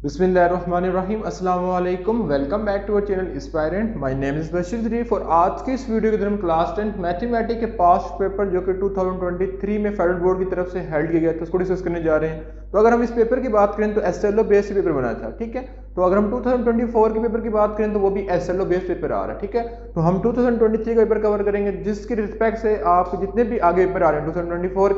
बिस्मिल्लाहिर्रहमानिर्रहीम, अस्सलाम वालेकुम। Welcome back to our channel Inspirant. My name is Bashir Zarif और आज की इस वीडियो के अंदर हम क्लास 10 मैथमेटिक्स के पास्ट पेपर जो कि 2023 में फेडरल बोर्ड की तरफ से हेल्ड किया गया था उसको डिस्कस करने जा रहे हैं। तो अगर हम इस पेपर की बात करें तो एसएलओ बेस्ड पेपर बना था, ठीक है। तो अगर हम 2024 के पेपर की बात करें तो वो भी एसएलओ बेस्ड पेपर आ रहा है, ठीक है। तो हम 2023 का पेपर कवर करेंगे जिसकी रिस्पेक्ट से आप जितने भी आगे पेपर आ रहे हैं 2024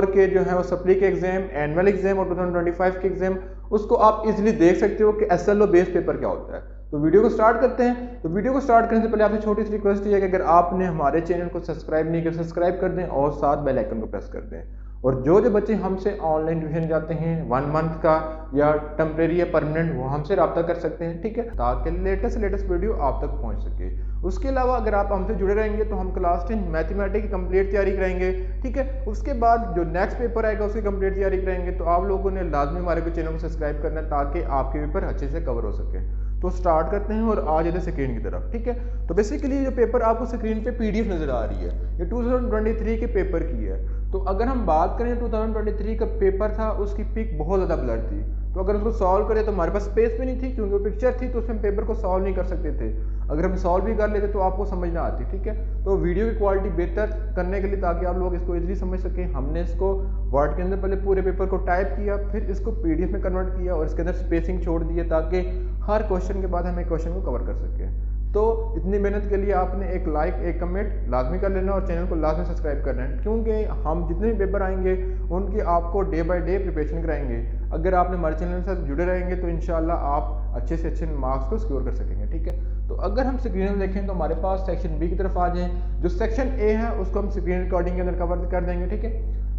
के जो है वो सप्ली के एग्जाम, एनुअल एग्जाम और 2025 के एग्जाम, उसको आप इजीली देख सकते हो कि एसएलओ बेस्ड पेपर क्या होता है। तो वीडियो को स्टार्ट करते हैं। तो वीडियो को स्टार्ट करने से पहले आपसे छोटी सी रिक्वेस्ट ये है कि अगर आपने हमारे चैनल को सब्सक्राइब नहीं किया सब्सक्राइब कर दें और साथ बेल आइकन को प्रेस कर दें। और जो बच्चे हमसे ऑनलाइन ट्यूशन जाते हैं 1 मंथ का या टेम्परेरी या परमानेंट, वो हमसे रब्ता कर सकते हैं, ठीक है, ताकि लेटेस्ट वीडियो आप तक पहुंच सके। उसके अलावा अगर आप हमसे जुड़े रहेंगे तो हम क्लास 10 मैथमेटिक्स की कंप्लीट तैयारी कराएंगे, ठीक है। उसके बाद जो नेक्स्ट पेपर आएगा उसकी कंप्लीट तैयारी कराएंगे। तो आप लोगों ने लाजमी हमारे को चैनल को सब्सक्राइब करना है ताकि आपके पेपर अच्छे से कवर हो सके। तो स्टार्ट करते हैं और आ जाते हैं स्क्रीन की तरफ, ठीक है। तो बेसिकली जो पेपर आपको स्क्रीन पे पीडीएफ नजर आ रही है ये 2023 के पेपर की है। तो अगर हम बात करें 2023 का पेपर था उसकी पिक बहुत ज़्यादा ब्लर थी। तो अगर उसको सॉल्व करें तो हमारे पास स्पेस भी नहीं थी क्योंकि वो पिक्चर थी तो उसमें पेपर को सॉल्व नहीं कर सकते थे। अगर हम सॉल्व भी कर लेते तो आपको समझ ना आती, ठीक है। तो वीडियो की क्वालिटी बेहतर करने के लिए ताकि आप लोग इसको इजीली समझ सकें हमने इसको वर्ड के अंदर पहले पूरे पेपर को टाइप किया, फिर इसको पीडीएफ में कन्वर्ट किया और इसके अंदर स्पेसिंग छोड़ दिए ताकि हर क्वेश्चन के बाद हम एक क्वेश्चन को कवर कर सकें। तो इतनी मेहनत के लिए आपने एक लाइक एक कमेंट लाजमी कर लेना और चैनल को लाजमी सब्सक्राइब करना है क्योंकि हम जितने भी पेपर आएंगे उनकी आपको डे बाय डे प्रिपरेशन कराएंगे। अगर आपने हमारे चैनल के साथ जुड़े रहेंगे तो इंशाल्लाह आप अच्छे से अच्छे मार्क्स को सिक्योर कर सकेंगे, ठीक है। तो अगर हम स्क्रीन में देखें तो हमारे पास सेक्शन बी की तरफ आ जाएं। जो सेक्शन ए है उसको हम स्क्रीन रिकॉर्डिंग के अंदर कवर कर देंगे, ठीक है।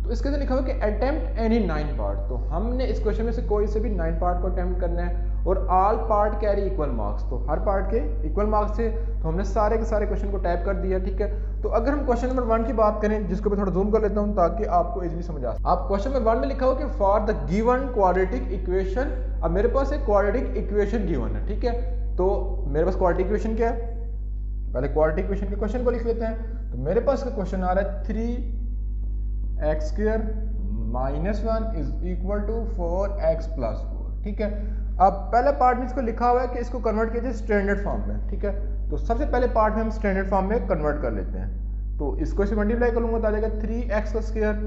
तो इसके अंदर लिखा हुआ कि अटेम्प्ट एनी 9 पार्ट। तो हमने इस क्वेश्चन में से कोई से भी 9 पार्ट को अटेम्प्ट करना है और all part carry equal marks. तो हर पार्ट के इक्वल मार्क्स थे। तो हमने सारे के सारे क्वेश्चन को टाइप कर दिया, ठीक है। तो अगर हम क्वेश्चन नंबर 1 की बात करें जिसको मैं थोड़ा जूम कर लेता हूं ताकि आपको इजीली समझ आ सके। आप क्वेश्चन नंबर 1 में लिखा हो कि for the given quadratic equation. अब मेरे पास एक क्वाड्रेटिक इक्वेशन गिवन है, ठीक है। तो मेरे पास क्वाड्रेटिक इक्वेशन क्या है, पहले क्वाड्रेटिक इक्वेशन के क्वेश्चन को लिख लेते हैं। तो मेरे पास का क्वेश्चन आ रहा है 3x² -1 is equal to 4x + 4, ठीक है। अब पहले पार्ट में इसको लिखा हुआ है कि इसको कन्वर्ट कीजिए स्टैंडर्ड फॉर्म में, ठीक है। तो सबसे पहले पार्ट में हम स्टैंडर्ड फॉर्म में कन्वर्ट कर लेते हैं। तो इसको इसे मल्टीप्लाई करूंगा तो आ जाएगा 3x²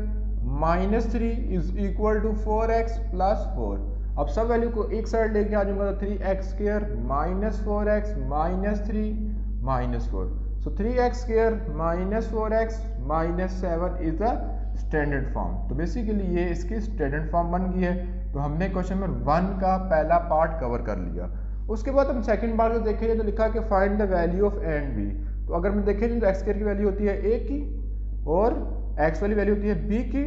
-3 is equal to 4x + 4। अब सब वैल्यू को एक साइड लेके आ जाऊंगा तो 3x² -4x -3 -4। So 3x² -4x -7 is the standard form. तो बेसिकली ये इसकी स्टैंडर्ड फॉर्म बन गई है। तो हमने क्वेश्चन नंबर 1 का पहला पार्ट कवर कर लिया। उसके बाद हम सेकंड पार्ट को देखेंगे तो लिखा कि find the value of A and B. तो अगर हम देखें तो x² की वैल्यू होती है a की और x वाली वैल्यू होती है b की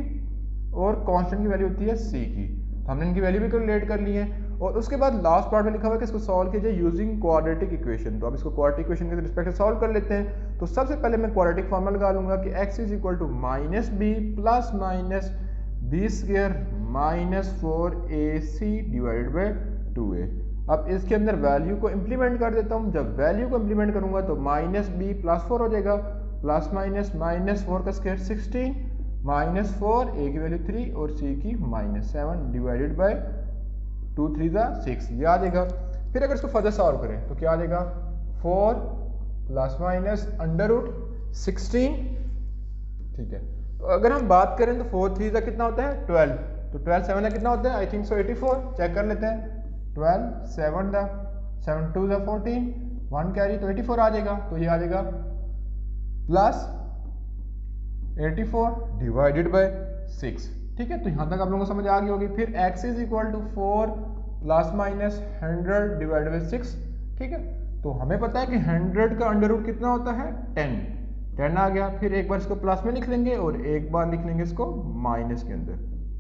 और कांस्टेंट की वैल्यू होती है c की। तो हमने इनकी वैल्यू भी कैलकुलेट कर ली है। और उसके बाद लास्ट पार्ट में लिखा हुआ है कि इसको सॉल्व कीजिए यूजिंग क्वाड्रेटिक इक्वेशन। तो अब इसको क्वाड्रेटिक इक्वेशन के रिस्पेक्ट से सॉल्व कर लेते हैं। तो सबसे पहले मैं क्वाड्रेटिक फॉर्मूला लगा लूंगा कि x is equal to -b plus minus b² -4ac divided by 2a। अब इसके अंदर वैल्यू को इंप्लीमेंट कर देता हूं। जब वैल्यू को इंप्लीमेंट करूंगा तो -b + 4 हो जाएगा प्लस माइनस -4 का स्क्वायर 16 -4 a की वैल्यू 3 और c की -7 डिवाइडेड बाय 2 3 6 ये आ जाएगा। फिर अगर इसको फर्दर सॉल्व करें तो क्या आ जाएगा 4 ± √16, ठीक है। तो अगर हम बात करें तो 4 3 का कितना होता है 12। तो 12 7 का कितना होता है आई थिंक सो 84। चेक कर लेते हैं 12 7 7 2 14 1 कैरी तो 84 आ जाएगा। तो ये आ जाएगा प्लस 84 डिवाइडेड बाय 6, ठीक है। तो यहाँ तक आप लोगों को समझ आ गई होगी। फिर x is equal to 4 ± 100 divided by 6, ठीक है। तो हमें पता है कि 100 का अंडर रूट कितना होता है 10 आ गया। फिर एक बार इसको प्लस में लिख लेंगे और एक बार लिख लेंगे इसको माइनस के अंदर,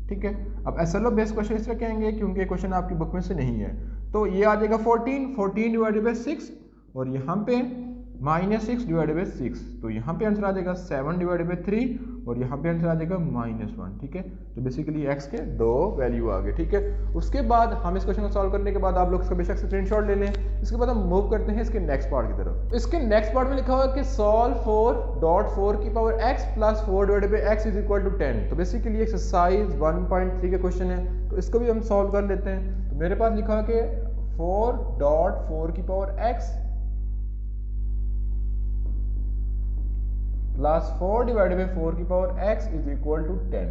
ठीक है। अब एसएलओ बेस्ड क्वेश्चन इस तरह कहेंगे क्योंकि क्वेश्चन आपकी बुक में से नहीं है। तो ये आ जाएगा 14 डिवाइडेड बाय 6 और यहाँ पे -6 डिवाइडेड बाय 6। तो यहाँ पे आंसर आ जाएगा 7 डिवाइडेड बाय 3 और यहाँ पे आंसर आ जाएगा -1, ठीक है। तो बेसिकली x के 2 वैल्यू आ गए, ठीक है। उसके बाद हम इस क्वेश्चन को सॉल्व करने के बाद आप लोग इसका बेशक स्क्रीनशॉट ले लें। इसके बाद हम मूव करते हैं इसके नेक्स्ट पार्ट की तरफ। इसके नेक्स्ट पार्ट में लिखा हुआ है कि सॉल्व 4.4 की power x + 4 divided by x is equal to 10। तो बेसिकली एक्सरसाइज 1.3 का क्वेश्चन है। तो इसको भी हम सॉल्व कर लेते हैं। तो मेरे पास लिखा हुआ कि 4 की power x plus 4 divided by 4 की power x is equal to 10।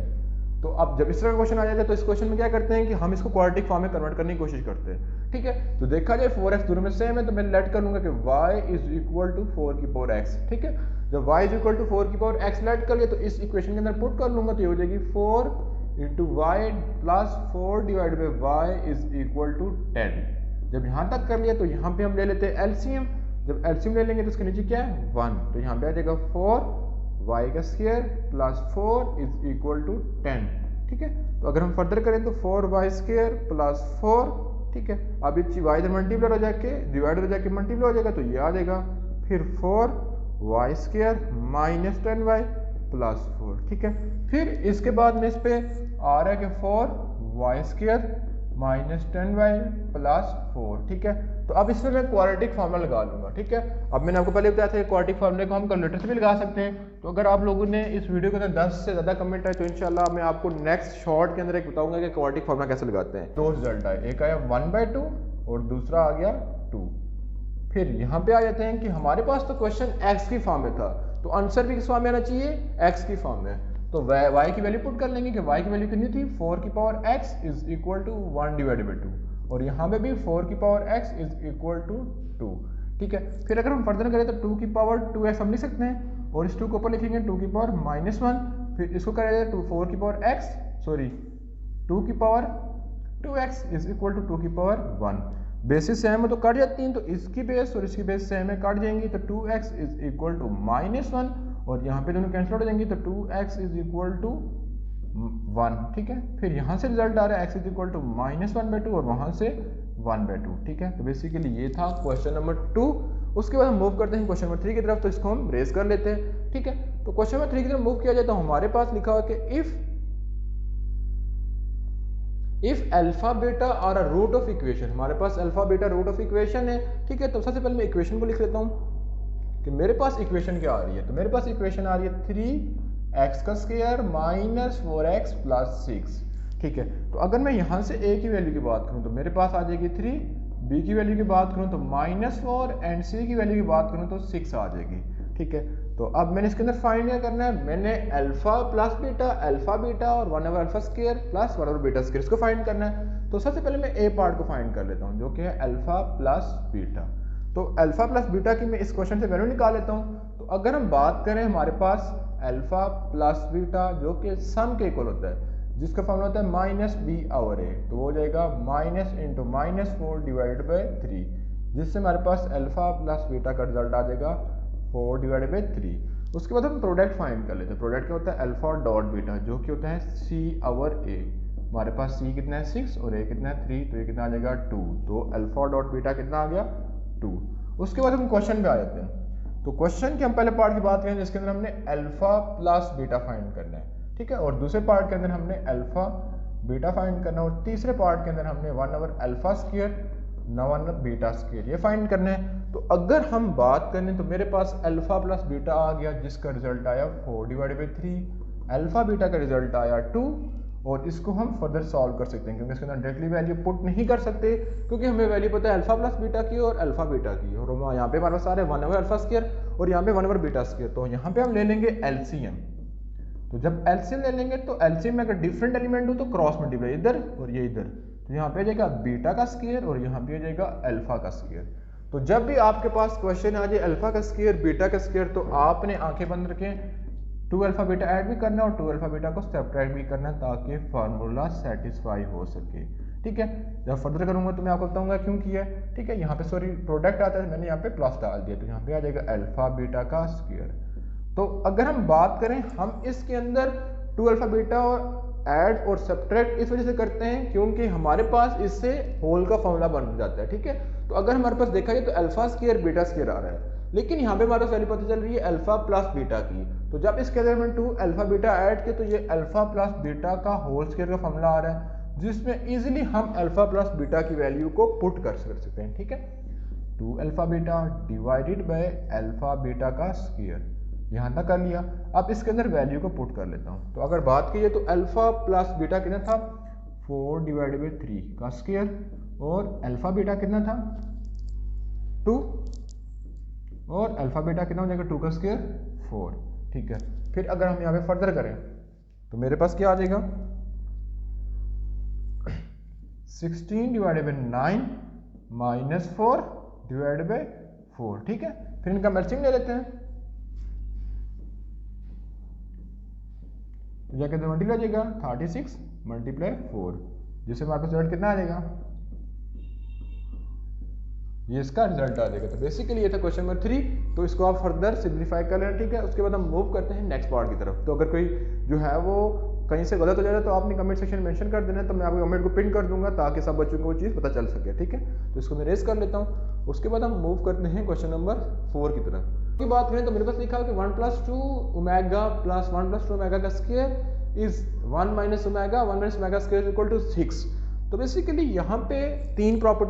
तो अब जब इस तरह का क्वेश्चन आ जाता है तो इस क्वेश्चन में क्या करते हैं कि हम इसको क्वाड्रेटिक फॉर्म में कन्वर्ट करने की कोशिश करते हैं। ठीक है, तो देखा जाए 4x दोनों में सेम है तो मैं लेट कर लूंगा कि y इज इक्वल टू 4 की पावर x। ठीक है, जब y इज इक्वल टू 4 की पावर x लेट कर लिया तो इस इक्वेशन के अंदर पुट कर लूंगा तो ये हो जाएगी 4 into y plus 4 divide by y is equal to 10। जब यहाँ तक कर लिया तो यहाँ पे हम ले लेते हैं एलसीएम। जब एलसीएम ले लेंगे तो उसके नीचे क्या है 1, तो यहाँ पे आ जाएगा 4 वाई का square plus 4 is equal to 10। ठीक है, तो अगर हम फर्दर करें तो 4 वाई स्क्वायर प्लस 4। ठीक है, अब ये वाई इधर मल्टीप्लाई हो जाके डिवाइडर हो जाके मल्टीप्लाई हो जाएगा तो ये आ जाएगा फिर 4 y square minus 10 y plus 4। ठीक है, फिर इसके बाद में इस पे आ रहा है कि 4 y square minus 10 y plus 4। ठीक है, तो अब इसमें मैं क्वाड्रेटिक फार्मूला लगा लूंगा। ठीक है, अब मैंने आपको पहले बताया था कि क्वाड्रेटिक फार्मूले को हम कैलकुलेटर से भी लगा सकते हैं। तो अगर आप लोगों ने इस वीडियो के अंदर 10 से ज़्यादा कमेंट आए तो इंशाल्लाह मैं आपको नेक्स्ट शॉर्ट के अंदर एक बताऊंगा कि क्वाड्रेटिक फार्मूला कैसे लगाते हैं। दो रिजल्ट आए, एक आया 1/2 और दूसरा आ गया 2। फिर यहाँ पे आ जाते हैं कि हमारे पास तो क्वेश्चन x की फॉर्म में था तो आंसर भी किस फॉर्म में आना चाहिए, x की फॉर्म में। तो y की वैल्यू पुट कर लेंगे कि y की वैल्यू कितनी थी 4 की power x is equal to 1 divided by 2 और यहाँ पे भी 4 की power x is equal to 2। ठीक है, फिर अगर हम फर्दर करें तो 2 की पावर 2x हम लिख सकते हैं और इस 2 को ऊपर लिखेंगे 2 की पावर -1। फिर इसको करें तो 4 की पावर x 2 की power 2x is equal to 2 की पावर 1। बेसिस सेम है तो कट जाती हैं, तो इसकी बेस और इसकी बेस सेम है कट जाएंगी तो 2x इज इक्वल टू -1 और यहाँ पे दोनों कैंसिल हो जाएंगी तो 2x इज इक्वल टू 1। ठीक है, फिर यहाँ से रिजल्ट आ रहा है x इज इक्वल टू -1/2 और वहाँ से 1/2। ठीक है, तो बेसिकली ये था क्वेश्चन नंबर 2। उसके बाद हम मूव करते हैं क्वेश्चन नंबर 3 की तरफ, तो इसको हम रेस कर लेते हैं। ठीक है, तो क्वेश्चन नंबर 3 की तरफ मूव किया जाए तो हमारे पास लिखा हुआ कि इफ अल्फा बेटा और अ रूट ऑफ इक्वेशन, हमारे पास alpha beta root of equation है। ठीक है, तो सबसे पहले मैं इक्वेशन को लिख लेता हूँ कि मेरे पास इक्वेशन क्या आ रही है। तो मेरे पास इक्वेशन आ रही है 3x का स्क्वायर माइनस 4x प्लस 6। ठीक है, तो अगर मैं यहाँ से a की वैल्यू की बात करूँ तो मेरे पास आ जाएगी 3, b की वैल्यू की बात करूँ तो -4 एंड c की वैल्यू की बात करूँ तो 6 आ जाएगी। ठीक है, तो अब मैंने इसके अंदर फाइंड क्या करना है, मैंने alpha plus beta, alpha beta और 1/अल्फा स्क्वायर प्लस 1/बीटा स्क्वायर इसको फाइंड करना है। तो सबसे पहले मैं ए पार्ट को फाइंड कर लेता हूँ जो कि है अल्फा प्लस बीटा। तो अल्फा प्लस बीटा की मैं इस क्वेश्चन से वैल्यू निकाल लेता हूँ। तो अगर हम बात करें हमारे पास अल्फा प्लस बीटा जो कि सम के इक्वल होता है जिसका फॉर्मूला होता है -b/a, तो वो हो जाएगा -4 डिवाइडेड बाई 3 जिससे हमारे पास अल्फा प्लस बीटा का रिजल्ट आ जाएगा 4 डिवाइडेड बाई 3। उसके बाद हम प्रोडक्ट फाइंड कर लेते हैं। प्रोडक्ट क्या होता है अल्फा डॉट बीटा जो कि होता है c/a। हमारे पास c कितना है 6 और a कितना है 3, तो ये कितना आ जाएगा 2। तो अल्फा डॉट बीटा कितना आ गया 2। उसके बाद हम क्वेश्चन पे आ जाते हैं। तो क्वेश्चन के हम पहले पार्ट की बात करें जिसके अंदर हमने अल्फा प्लस बीटा फाइंड करना है। ठीक है, और दूसरे पार्ट के अंदर हमने अल्फा बीटा फाइंड करना है और तीसरे पार्ट के अंदर हमने 1/अल्फा स्क्वायर 1/बीटा स्क्वायर ये फाइंड करना है। तो अगर हम बात करें तो मेरे पास अल्फा प्लस बीटा आ गया जिसका रिजल्ट आया 4 डिवाइडेड बाई 3, अल्फा बीटा का रिजल्ट आया 2 और इसको हम फर्दर सॉल्व कर सकते हैं क्योंकि इसके अंदर डायरेक्टली वैल्यू पुट नहीं कर सकते क्योंकि हमें वैल्यू पता है अल्फा प्लस बीटा की और अल्फा बीटा की, और यहाँ पे हमारे पास आ रहा है 1/अल्फा स्क्वायर और यहाँ पे 1/बीटा स्क्वायर। तो यहाँ पे हम ले लेंगे एलसीएम। तो जब एलसीएम ले लेंगे तो एलसीएम में अगर डिफरेंट एलिमेंट हो तो क्रॉस मल्टीप्लाई इधर और ये इधर, तो यहाँ पे आ जाएगा बीटा का स्क्वायर और यहाँ पे आ जाएगा अल्फा का स्क्वायर। तो जब भी आपके पास क्वेश्चन आ जाए अल्फा का स्क्वायर बीटा का स्क्वायर तो आपने आंखें बंद रखें 2 अल्फा बीटा ऐड भी करना है और 2 अल्फा बीटा को सब्ट्रैक्ट भी करना है ताकि फार्मूला सेटिस्फाई हो सके। ठीक है, जब फर्दर करूंगा तो मैं आपको बताऊंगा क्यों किया है। ठीक है, यहाँ पे सॉरी प्रोडक्ट आता है मैंने यहाँ पे प्लस डाल दिया तो यहाँ पे आ जाएगा अल्फा बीटा का स्क्वायर। तो अगर हम बात करें हम इसके अंदर 2 अल्फा बीटा और ऐड और सब्ट्रैक्ट इस वजह से करते हैं क्योंकि हमारे पास इससे होल का फॉर्मूला बन जाता है। ठीक है, तो अगर हमारे पास देखा जाए तो अल्फा स्क्वायर बीटा स्क्वायर आ रहा है लेकिन यहाँ पे हमारे पास वैल्यू पता चल रही है अल्फा प्लस बीटा की। तो जब इसके अंदर में 2 अल्फा बीटा ऐड किया तो ये अल्फा प्लस बीटा का होल स्क्वायर का फॉर्मूला आ रहा है जिसमें इजीली हम अल्फा प्लस बीटा की वैल्यू को पुट कर सकते हैं। ठीक है, 2 alpha beta divided by alpha beta का स्क्वायर यहाँ तक कर लिया। अब इसके अंदर वैल्यू को पुट कर लेता हूँ। तो अगर बात कीजिए तो अल्फा प्लस बीटा कितना था 4 डिवाइडेड बाई 3 का स्क्वायर, और अल्फा बीटा कितना था 2, और अल्फा बीटा कितना हो जाएगा 2 का स्क्वायर 4, ठीक है। फिर अगर हम यहाँ पे फर्दर करें तो मेरे पास क्या आ जाएगा 16 divided by 9 minus 4 divided by 4, ठीक है। फिर इनका एलसीएम ले लेते हैं, तो जाके मल्टीप्लाई आ जाएगा 36 मल्टीप्लाई 4, जिससे हमारे पास रिजल्ट कितना आ जाएगा, ये इसका रिजल्ट आ जाएगा। तो बेसिकली ये था क्वेश्चन नंबर 3, तो इसको आप फर्दर सिंप्लीफाई कर लेना, ठीक है। उसके बाद हम मूव करते हैं नेक्स्ट पार्ट की तरफ। तो अगर कोई जो है वो कहीं से गलत हो जाए तो आपने कमेंट सेक्शन में मेंशन कर देना है, तो मैं आपको कमेंट को पिन कर दूंगा ताकि सब बच्चों को वो चीज़ पता चल सके, ठीक है। तो इसको मैं रेस कर लेता हूँ। उसके बाद हम मूव करते हैं क्वेश्चन नंबर 4 की तरफ। की बात करें तो मेरे पास लिखा है कि 1 + 2 ओमेगा प्लस 1 + 2 ओमेगा का square is 1 - omega 1 - omega square equal to 6। तो बेसिकली यहाँ पे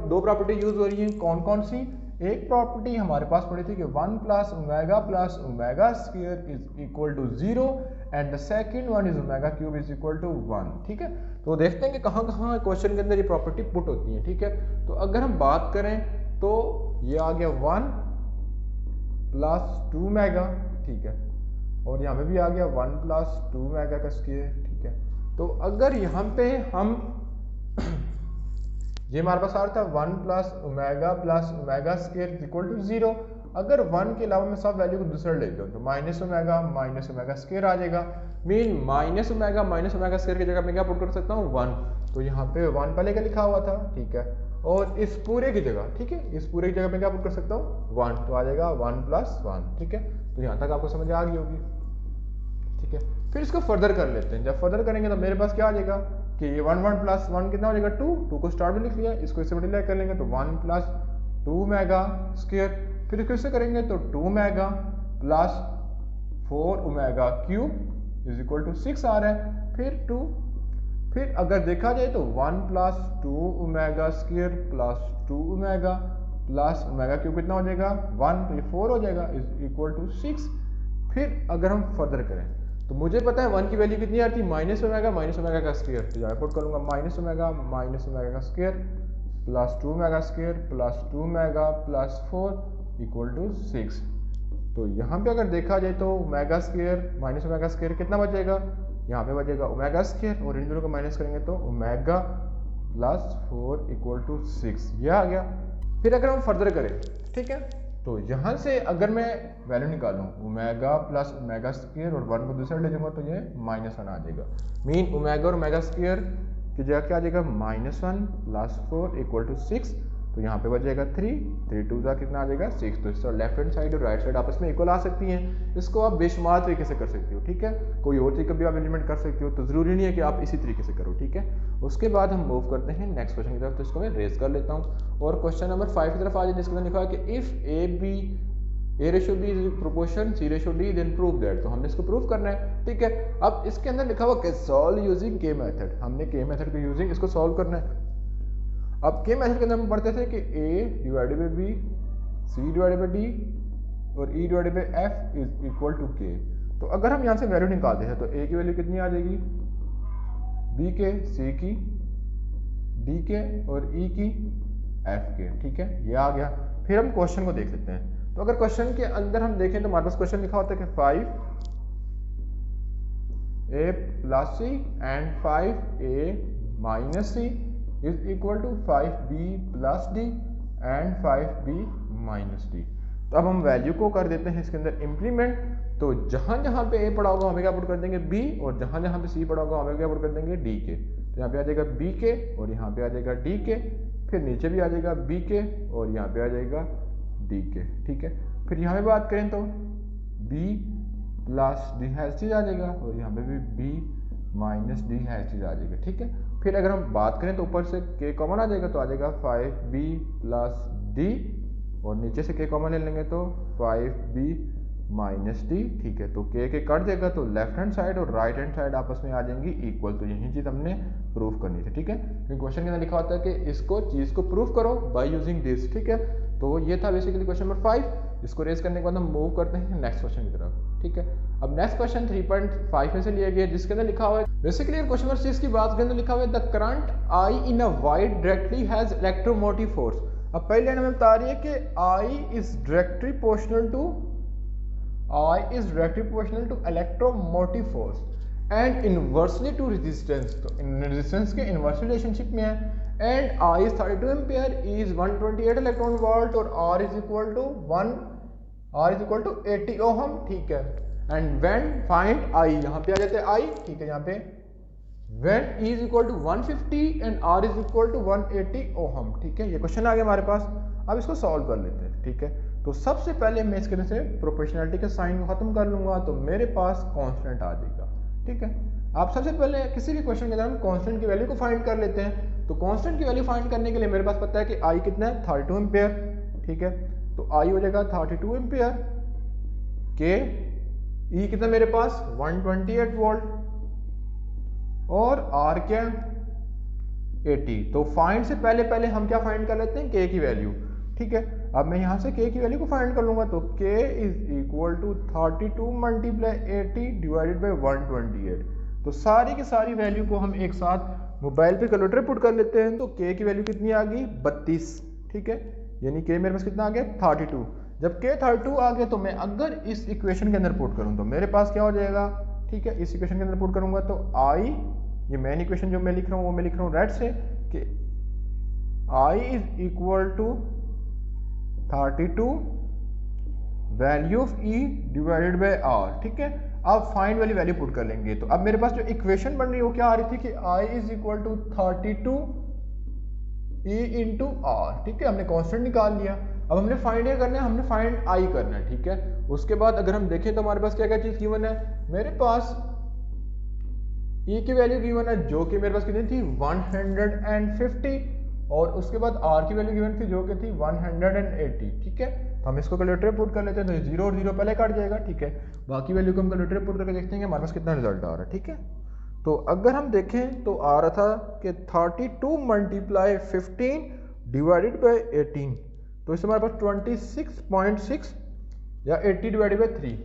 दो प्रॉपर्टी यूज हो रही हैं। कौन कौन सी? एक प्रॉपर्टी हमारे पास पड़ी थी कि 1 + omega square is equal to 0 and the second one is omega cube is equal to 1, ठीक है। तो देखते हैं कि कहाँ कहाँ क्वेश्चन के अंदर ये प्रॉपर्टी पुट होती है, ठीक है। तो अगर हम बात करें तो ये आ गया 1 + 2 ओमेगा, ठीक है, और यहाँ पे भी आ गया 1 + 2 ओमेगा का स्क्वायर, ठीक है। तो अगर यहाँ पे हम ये हमारे पास आ रहा था 1 + ओमेगा स्क्वायर इक्वल टू 0। अगर 1 के अलावा मैं सब वैल्यू को दूसरा ले लूँ तो -ओमेगा स्क्वायर आ जाएगा। मीन -ओमेगा स्क्वायर की जगह मैं क्या पुट कर सकता हूँ 1। तो यहाँ पे 1 पहले का लिखा हुआ था, ठीक है, और इस पूरे की जगह, ठीक है, इस पूरे की जगह मैं क्या पुट कर सकता हूँ 1, तो आ जाएगा 1 + 1, ठीक है। तो यहाँ तक आपको समझ आ गई होगी, ठीक है। फिर इसको फर्दर कर लेते हैं। जब फर्दर करेंगे तो मेरे पास क्या आ जाएगा कि ये 1 + 1 कितना हो जाएगा 2 को स्टार्ट में लिख लिया, इसको इससे मल्टीप्लाई कर लेंगे तो 1 + 2 ओमेगा स्क्वायर। फिर इसको इससे करेंगे तो 2 omega plus 4 omega cube is equal to 6 आ रहा है। फिर 2, फिर अगर देखा जाए तो 1 + 2 omega square plus 2 omega plus omega cube कितना हो जाएगा 1, तो ये 4 हो जाएगा इज इक्वल टू 6। फिर अगर हम फर्दर करें तो मुझे पता है 1 की वैल्यू कितनी आती है -ओमेगा का स्क्वायर, तो यहाँ पुट करूँगा -ओमेगा का square plus 2 omega square plus 2 omega plus 4 equal to 6। तो यहाँ पे अगर देखा जाए तो ओमेगा स्क्वायर -ओमेगा स्क्वायर कितना बचेगा, यहाँ पे बचेगा ओमेगा स्क्वायर, और इन दोनों को माइनस करेंगे तो ओमेगा प्लस 4 इक्वल टू 6, ये आ गया। फिर अगर हम फर्दर करें, ठीक है, तो यहाँ से अगर मैं वैल्यू निकालूँ ओमेगा प्लस ओमेगा स्क्वायर और 1 को दूसरा ले जाऊँगा तो ये -1 आ जाएगा। मीन ओमेगा और ओमेगा स्क्वायर की जगह क्या आ जाएगा -1 प्लस 4 इक्वल टू 6। तो यहाँ पे बचेगा 3 2 का कितना आ जाएगा 6। तो इस तरह लेफ्ट हैंड साइड और राइट साइड आपस में इक्वल आ सकती हैं। इसको आप बेशुमार तरीके से कर सकते हो, ठीक है, कोई और तरीका भी आप इम्प्लीमेंट कर सकते हो, तो ज़रूरी नहीं है कि आप इसी तरीके से करो, ठीक है। उसके बाद हम मूव करते हैं नेक्स्ट क्वेश्चन की तरफ। तो इसको मैं रेज कर लेता हूँ और क्वेश्चन नंबर 5 की तरफ आ जाए, जिसके अंदर लिखा है कि if A ratio B is proportion C ratio D then prove that. तो हमने इसको प्रूव करना है, ठीक है। अब इसके अंदर लिखा हुआ कि सॉल्व यूजिंग K मेथड, हमने K मेथड को यूजिंग इसको सॉल्व करना है। अब K मेथड के अंदर हम पढ़ते थे कि A divided by B, C divided by D और E divided by F is equal to K। तो अगर हम यहाँ से वैल्यू निकालते हैं तो A की वैल्यू कितनी आ जाएगी, B के, C की, D के और E की, F के, ठीक है, ये आ गया। फिर हम क्वेश्चन को देख लेते हैं। तो अगर क्वेश्चन के अंदर हम देखें तो हमारे पास क्वेश्चन लिखा होता है कि 5A + C and 5A - C is equal to 5B + D and 5B - D। तो अब हम वैल्यू को कर देते हैं इसके अंदर इम्प्लीमेंट। तो जहाँ जहाँ पे A पड़ा होगा हमें क्या पुट कर देंगे B, और जहाँ जहाँ पे C पड़ा होगा हमें क्या पुट कर देंगे D के। तो यहाँ पे आ जाएगा B के और यहाँ पे आ जाएगा D के, फिर नीचे भी आ जाएगा B के और यहाँ पे आ जाएगा D के, ठीक है। फिर यहाँ पे बात करें तो B + D हैश चीज आ जाएगा और यहाँ पे भी B - D हैश चीज आ जाएगा, ठीक है। फिर अगर हम बात करें तो ऊपर से K कॉमन आ जाएगा, तो आ जाएगा 5B + D और नीचे से K कॉमन ले लेंगे तो 5B - D, ठीक है। तो K कट जाएगा तो लेफ्ट हैंड साइड और राइट हैंड साइड आपस में आ जाएंगी इक्वल। तो यही चीज़ हमने प्रूफ करनी थी, ठीक है। क्योंकि क्वेश्चन के अंदर लिखा होता है कि इसको चीज़ को प्रूफ करो बाय यूजिंग दिस, ठीक है। तो ये था बेसिकली क्वेश्चन नंबर 5। इसको रेज करने के बाद हम मूव करते हैं नेक्स्ट क्वेश्चन की तरफ, ठीक है। अब नेक्स्ट क्वेश्चन 3.5 में से लिया गया, जिसके अंदर लिखा हुआ है बेसिकली क्वेश्चन नंबर 6 की बात करें तो लिखा हुआ है the current I in a wire directly has electromotive force. अब पहली लाइन हमें बता रही है कि I is directly proportional to electromotive force and inversely to resistance. तो रेजिस्टेंस के इनवर्स रिलेशनशिप में है। And I is 32 ampere, is 128 electron volt और R is equal to 80 ohm, ठीक है। एंड व्हेन फाइंड आई, यहाँ पे आ जाते हैं आई, ठीक है। यहाँ पे when E is equal to 150 and R is equal to 180 ohm, ठीक है। ये क्वेश्चन आ गया हमारे पास। अब इसको सॉल्व कर लेते हैं, ठीक है। तो सबसे पहले मैं इसके अंदर से प्रोपोर्शनैलिटी के साइन को खत्म कर लूंगा, तो मेरे पास कांस्टेंट आ जाएगा, ठीक है। आप सबसे पहले किसी भी क्वेश्चन के अंदर हम कांस्टेंट की वैल्यू को फाइंड कर लेते हैं। तो कांस्टेंट की वैल्यू फाइंड करने के लिए मेरे पास पता है कि आई कितना है 32 एम्पियर, ठीक है। तो आई हो जाएगा 32 एम्पियर के ई कितना मेरे पास 128 वोल्ट और आर क्या 80। तो फाइंड से पहले हम क्या फाइंड कर लेते हैं, के की वैल्यू, ठीक है। अब मैं यहां से के की वैल्यू को फाइंड कर लूंगा, तो K is equal to 32 multiply 80 divided by 128। तो सारी की सारी वैल्यू को हम एक साथ मोबाइल पे कैलकुलेटर पुट कर लेते हैं। तो के की वैल्यू कितनी आ गई 32, ठीक है। यानी के मेरे पास कितना आ गया 32। जब के 32 आ गया तो मैं अगर इस इक्वेशन के अंदर पुट करूं तो मेरे पास क्या हो जाएगा, ठीक है। इस इक्वेशन के अंदर पुट करूंगा तो आई, ये मेन इक्वेशन जो मैं लिख रहा हूं वो मैं लिख रहा हूं रेड से, कि I is equal to 32 value of E divided by R, ठीक है। अब फाइंड वाली वैल्यू पुट कर लेंगे। तो अब मेरे पास जो इक्वेशन बन रही है वो क्या आ रही थी कि I is equal to 32 E into R, ठीक है। हमने कांस्टेंट निकाल लिया। अब हमने फाइंड क्या करना है, हमने फाइंड आई करना है, ठीक है। उसके बाद अगर हम देखें तो हमारे पास क्या क्या चीज गिवन है, मेरे पास ई की वैल्यू गिवन है जो कि मेरे पास कितनी थी 150 और उसके बाद आर की वैल्यू गिवन थी जो कि थी 180, ठीक है। तो हम इसको कैलकुलेटर पुट कर लेते हैं, तो ये 0 और 0 पहले कट जाएगा, ठीक है। बाकी वैल्यू को हम कैलकुलेटर पुट करके देखते हैं कि हमारे पास कितना रिजल्ट आ रहा है, ठीक है। तो अगर हम देखें तो आ रहा था कि 32 मल्टीप्लाई 15 डिवाइडेड बाई 18, तो इससे हमारे पास 26.6 या 80 डिवाइडेड बाई 3,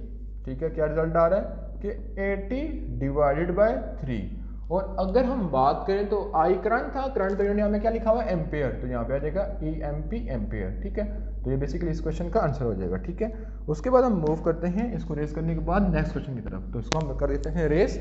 ठीक है। क्या रिजल्ट आ रहा है कि 80 डिवाइडेड बाई 3। और अगर हम बात करें तो आई करंट था, करंट तो यहाँ में क्या लिखा हुआ है एम्पेयर, तो यहाँ पे आ जाएगा ई एम पी एम्पेयर, ठीक है। तो ये बेसिकली इस क्वेश्चन का आंसर हो जाएगा, ठीक है। उसके बाद हम मूव करते हैं इसको रेस करने के बाद नेक्स्ट क्वेश्चन की तरफ। तो इसको हम कर देते हैं रेस।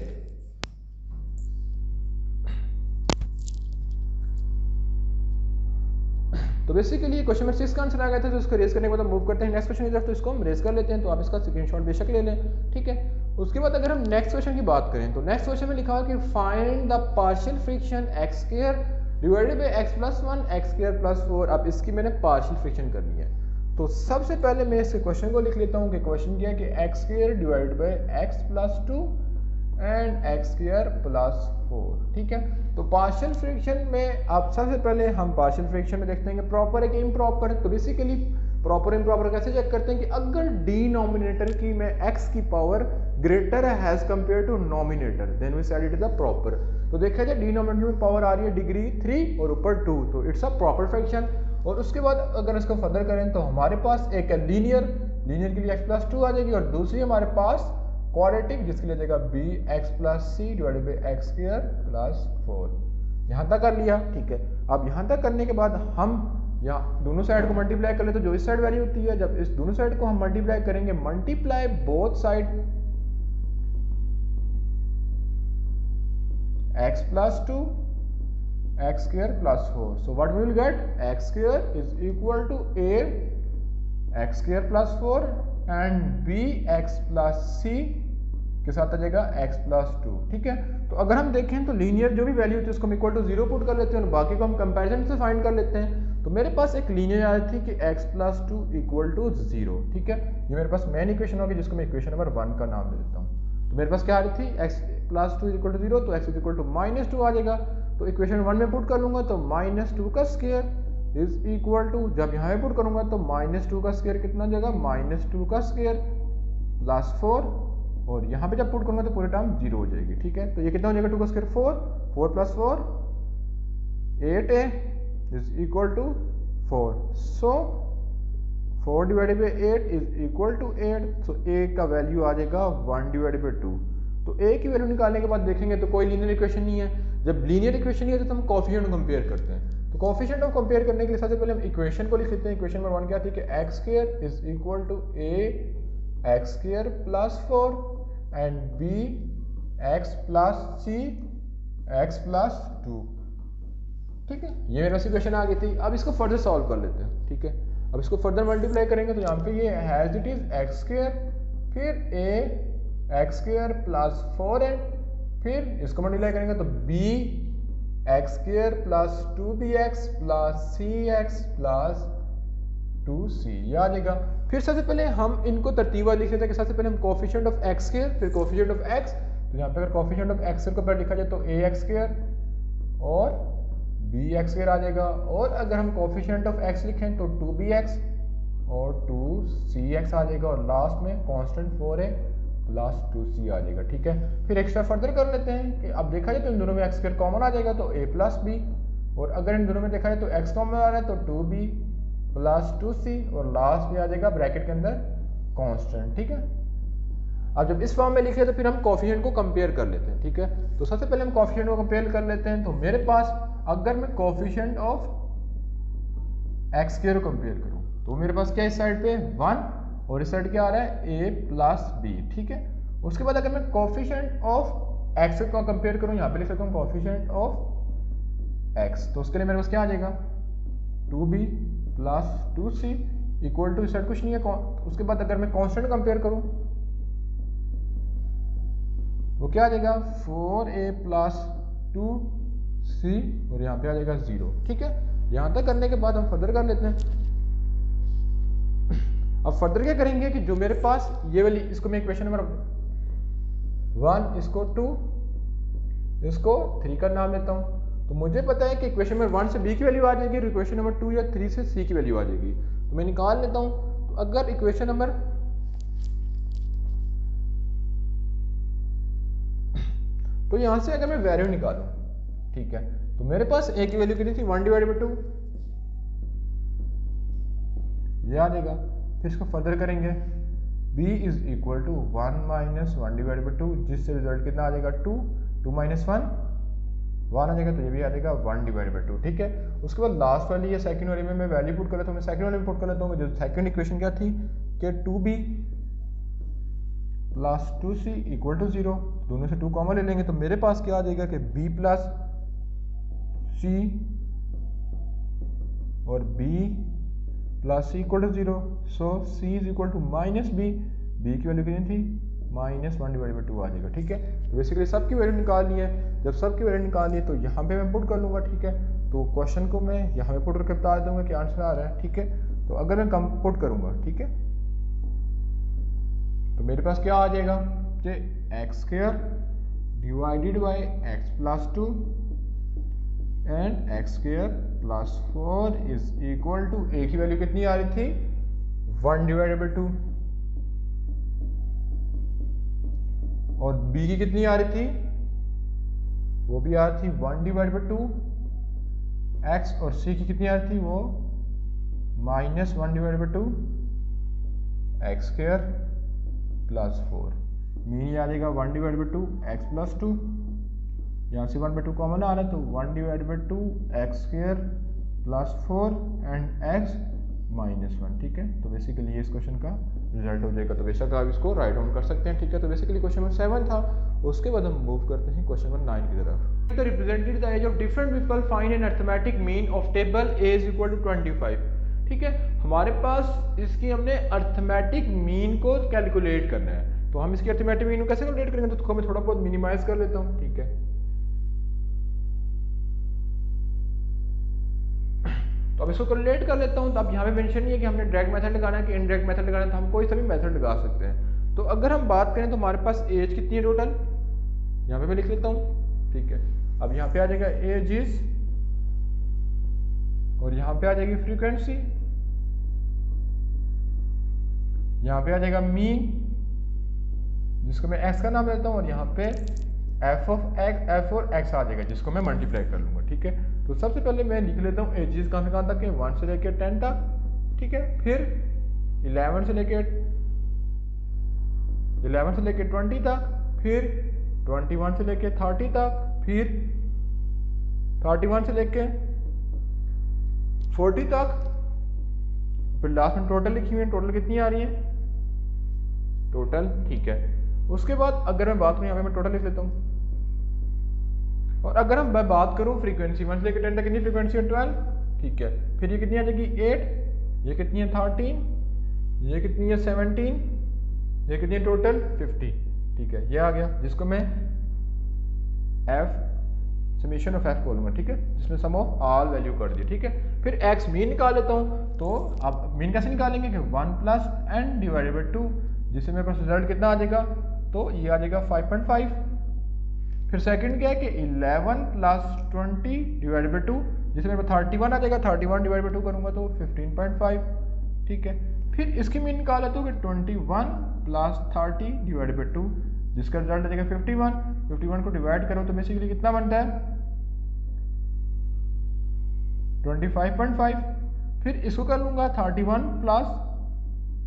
तो बेसिकली क्वेश्चन नंबर 6 का आंसर आ गया था, तो इसको रेस करने के बाद हम मूव करते हैं नेक्स्ट क्वेश्चन की तरफ। तो इसको हम रेस कर लेते हैं, तो आप इसका स्क्रीनशॉट बेशक ले लें, ठीक है। उसके बाद अगर हम नेक्स्ट क्वेश्चन की बात करें तो नेक्स्ट क्वेश्चन में लिखा है कि find the partial friction x square divided by x plus 1 x square plus 4। अब इसकी मैंने पार्शियल फ्रिक्शन करनी है। तो सबसे पहले मैं इस क्वेश्चन को लिख लेता हूँ कि क्वेश्चन क्या है कि x square divided by x plus 2 and X square plus 4, ठीक है। तो पार्शियल फ्रिक्शन में आप सबसे पहले हम पार्शियल फ्रिक्शन में देखते हैं कि प्रॉपर है कि इम्प्रॉपर है। तो बेसिकली प्रॉपर इम्प्रॉपर कैसे चेक करते हैं कि अगर डिनोमिनेटर की में x की पावर ग्रेटर है as compare to numerator, then we said it is a proper. तो देखा जाए डिनोमिनेटर में पावर आ रही है डिग्री 3 और ऊपर 2, तो इट्स अ प्रॉपर फ्रैक्शन। और उसके बाद अगर इसको फर्दर करें तो हमारे पास एक है लीनियर के लिए x प्लस 2 आ जाएगी, और दूसरी हमारे पास क्वाड्रेटिक जिसके लिए जाएगा b x plus c divided by x square plus 4। यहाँ तक कर लिया, ठीक है। अब यहाँ तक करने के बाद हम यहाँ दोनों साइड को मल्टीप्लाई कर ले, तो जो इस साइड वैल्यू होती है, जब इस दोनों साइड को हम मल्टीप्लाई करेंगे, multiply both side x plus 2 x square plus 4। So what we will get x square is equal to a x square plus 4 and b x plus c के साथ आ जाएगा x प्लस 2, ठीक है। तो अगर हम देखें तो लीनियर जो भी वैल्यू होती है उसको हम इक्वल टू 0 पुट कर लेते हैं और बाकी को हम कंपैरिजन से फाइंड कर लेते हैं। तो मेरे पास एक लीनियर आ रही थी कि x प्लस 2 इक्वल टू 0, ठीक है। ये मेरे पास मेन इक्वेशन होगी जिसको मैं इक्वेशन नंबर 1 का नाम दे देता हूँ। तो मेरे पास क्या आ रही थी x प्लस 2 इक्वल टू 0, तो x इक्वल टू माइनस 2 आ जाएगा। तो इक्वेशन 1 में पुट कर लूंगा तो माइनस 2 का स्क्वायर इज इक्वल टू, जब यहाँ पे पुट करूंगा तो माइनस 2 का स्क्वायर कितना हो जाएगा माइनस 2 का स्क्वायर प्लस 4, और यहाँ पे जब पुट करूंगा तो पूरे टर्म 0 हो जाएगी, ठीक है। तो ये कितना हो जाएगा 2 का square 4 plus 4 8a is equal to 4। So 4 divided by 8 is equal to 8, so a का वैल्यू आ जाएगा 1 डिवाइडेड बाई 2। तो ए की वैल्यू निकालने के बाद देखेंगे तो कोई लीनियर इक्वेशन नहीं है। जब लीनियर इक्वेशन नहीं है तो हम कोफिशिएंट कंपेयर करते हैं। तो कोफिशिएंट ऑफ कंपेयर करने के लिए सबसे पहले हम इक्वेशन को लिख लेते हैं। इक्वेशन नंबर 1 क्या थी कि x square is equal to a x square plus 4 and b x plus C x plus 2। ठीक है, ये मेरे पास इक्वेशन आ गई थी। अब इसको फर्दर सॉल्व कर लेते हैं। ठीक है, अब इसको फर्दर मल्टीप्लाई करेंगे तो यहाँ पे ये has it is x square, फिर ए एक्स स्क्वायर प्लस 4 है, फिर इसको मल्टीप्लाई करेंगे तो B X square plus 2bx plus सी एक्स प्लस 2c, ये आ जाएगा। फिर सबसे पहले हम इनको तरतीबा लिख लेते हैं कि सबसे पहले हम कोफिशिएंट ऑफ एक्स स्क्वायर, फिर कोफिशिएंट ऑफ एक्स। तो यहाँ पे अगर कोफिशिएंट ऑफ एक्स स्क्वायर को पहले लिखा जाए तो ए एक्स स्क्वायर और बी एक्स स्क्वायर आ जाएगा, और अगर हम कोफिशिएंट ऑफ एक्स लिखें तो 2bx और 2cx आ जाएगा, और लास्ट में कांस्टेंट 4a प्लस 2c आ जाएगा। ठीक है, फिर एक्स्ट्रा फर्दर कर लेते हैं कि अब देखा जाए तो इन दोनों में एक्स स्क्वायर कॉमन आ जाएगा तो a प्लस बी, और अगर इन दोनों में देखा जाए तो x कॉमन आ रहा है तो 2b प्लस 2c, और लास्ट में आ जाएगा ब्रैकेट के अंदर कांस्टेंट। ठीक है, अब जब इस फॉर्म में लिखे तो फिर हम कोफिशिएंट को कंपेयर कर लेते हैं। ठीक है, तो सबसे पहले हम कोफिशिएंट को कंपेयर कर लेते हैं। तो मेरे पास अगर मैं कोफिशिएंट ऑफ एक्स स्क्वायर को कंपेयर करूं तो मेरे पास क्या इस साइड पे 1 और इस साइड क्या आ रहा है a प्लस बी। ठीक है, उसके बाद अगर मैं कोफिशिएंट ऑफ एक्स को कंपेयर करूं, यहाँ पे लिख सकता हूँ कोफिशिएंट ऑफ एक्स, तो उसके लिए मेरे पास क्या आ जाएगा 2b plus 2c equal to, इस साइड कुछ नहीं है। उसके बाद अगर मैं कांस्टेंट कंपेयर करूं वो क्या आ जाएगा 4a प्लस 2c, और यहाँ पे आ जाएगा 0। ठीक है, यहाँ तक करने के बाद हम फर्दर कर लेते हैं। अब फर्दर क्या करेंगे कि जो मेरे पास ये वाली, इसको मैं इक्वेशन नंबर 1, इसको 2, इसको 3 का नाम लेता हूँ। तो मुझे पता है कि इक्वेशन नंबर 1 से b की वैल्यू आ जाएगी, और इक्वेशन नंबर 2 या 3 से c की वैल्यू आ जाएगी। तो मैं निकाल लेता हूँ। तो अगर इक्वेशन नंबर तो यहां से अगर मैं वैल्यू निकालूं, ठीक है, तो मेरे पास a की वैल्यू कितनी थी 1 डिवाइडेड बाई 2, ये आ जाएगा। फिर इसको फर्दर करेंगे b is equal to 1 minus 1 divided by 2, जिससे रिजल्ट कितना आ जाएगा 2, 2 माइनस 1 1 आ जाएगा, तो ये भी आ जाएगा 1 डिवाइडेड बाई 2। ठीक है, उसके बाद लास्ट वाली या सेकंड वाली में मैं वैल्यू पुट कर लेता हूँ। मैं सेकंड वाली में पुट कर लेता हूँ। जो सेकंड इक्वेशन क्या थी कि 2b plus 2c equal to 0, दोनों से 2 कॉमन ले लेंगे तो मेरे पास क्या आ जाएगा कि b प्लस c और b plus c equal to 0, so c is equal to minus b, b की वैल्यू कितनी थी माइनस 1 डिवाइडेड बाई 2 आ जाएगा। ठीक है, तो बेसिकली सबकी वैल्यू निकालनी है। जब सबकी वैल्यू निकालनी है तो यहाँ पे मैं पुट कर लूँगा। ठीक है, तो क्वेश्चन को मैं यहाँ पे पुट करके बता दूंगा कि आंसर आ रहा है। ठीक है, तो अगर मैं कम पुट करूँगा, ठीक है, तो मेरे पास क्या आ जाएगा कि x square divided by X plus 2 and X square plus 4 is equal to, A की वैल्यू कितनी आ रही थी 1 डिवाइडेड बाई 2, और बी की कितनी आ रही थी, वो भी आ रही थी 1 डिवाइडेड बाई 2 एक्स, और सी की कितनी आ रही थी वो minus 1 divided by 2 x square plus 4, mean आ जाएगा 1 डिवाइड बाई 2 एक्स प्लस 2, यहाँ से 1 बाई 2 कॉमन आ रहा है तो 1 divide by 2 x square plus 4 and x minus 1। ठीक है, तो बेसिकली ये इस क्वेश्चन का रिजल्ट हो जाएगा। तो बेशक आप इसको राइट डाउन कर सकते हैं। ठीक है, तो बेसिकली क्वेश्चन नंबर 7 था। उसके बाद हम मूव करते हैं क्वेश्चन नंबर 9 की तरफ। तो represented the age of different people find an arithmetic mean of table a is equal to 25। ठीक है, हमारे पास इसकी हमने अरिथमेटिक मीन को कैलकुलेट करना है। तो हम इसकी अरिथमेटिक मीन को कैसे कैलकुलेट करेंगे, तो मैं थोड़ा बहुत मिनिमाइज कर लेता हूँ। ठीक है, तो अब इसको कैलकुलेट कर लेता हूँ। तो अब यहाँ पे मेंशन नहीं है कि हमने डायरेक्ट मेथड लगाना है कि इनडायरेक्ट मेथड लगाना है, तो हम कोई सा भी मेथड लगा सकते हैं। तो अगर हम बात करें तो हमारे पास एज कितनी है टोटल, यहाँ पे मैं लिख लेता हूँ। ठीक है, अब यहाँ पे आ जाएगा एज इज, और यहाँ पे आ जाएगी फ्रीक्वेंसी, यहाँ पे आ जाएगा मीन जिसको मैं x का नाम लेता हूँ, और यहाँ पे f और x आ जाएगा जिसको मैं मल्टीप्लाई कर लूंगा। ठीक है, तो सबसे पहले मैं लिख लेता हूँ एजेस कहाँ से कहाँ तक है, 1 से लेकर 10 तक। ठीक है, फिर 11 से लेके 20 तक, फिर 21 से लेके 30 तक, फिर 31 से लेके 40 तक, फिर लास्ट में टोटल लिखी हुई है। टोटल कितनी आ रही है टोटल, ठीक है। उसके बाद अगर मैं बात करूँ, यहाँ पे मैं टोटल लिख लेता हूँ। और अगर हम मैं बात करूँ फ्रीक्वेंसी 1 से लेकर 10 तक कितनी फ्रीक्वेंसी है 12, ठीक है। फिर ये कितनी आ जाएगी 8, ये कितनी है 13, ये कितनी है 17, ये कितनी है टोटल 50, ठीक है। ये आ गया जिसको मैं f समीशन ऑफ f बोलूँगा, ठीक है, जिसमें सम ऑफ ऑल वैल्यू कर दी, ठीक है। फिर x मीन निकाल लेता हूँ। तो अब मीन कैसे निकालेंगे कि 1 प्लस n डिवाइडेड बाई 2, जिससे मेरे पास रिजल्ट कितना आ जाएगा, तो ये आ जाएगा 5.5। फिर सेकंड क्या है कि 11 प्लस 20 डिवाइडेड बाई 2, जिससे मेरे पास 31 आ जाएगा। 31 डिवाइड बाई 2 करूँगा तो 15.5, ठीक है। फिर इसकी मीन निकाल लेता हूँ कि 21 प्लस 30 डिवाइडेड बाई 2, जिसका रिजल्ट आ जाएगा 51। 51 को डिवाइड करो तो बेसिकली कितना बनता है 25.5। फिर इसको कर लूँगा 31 प्लस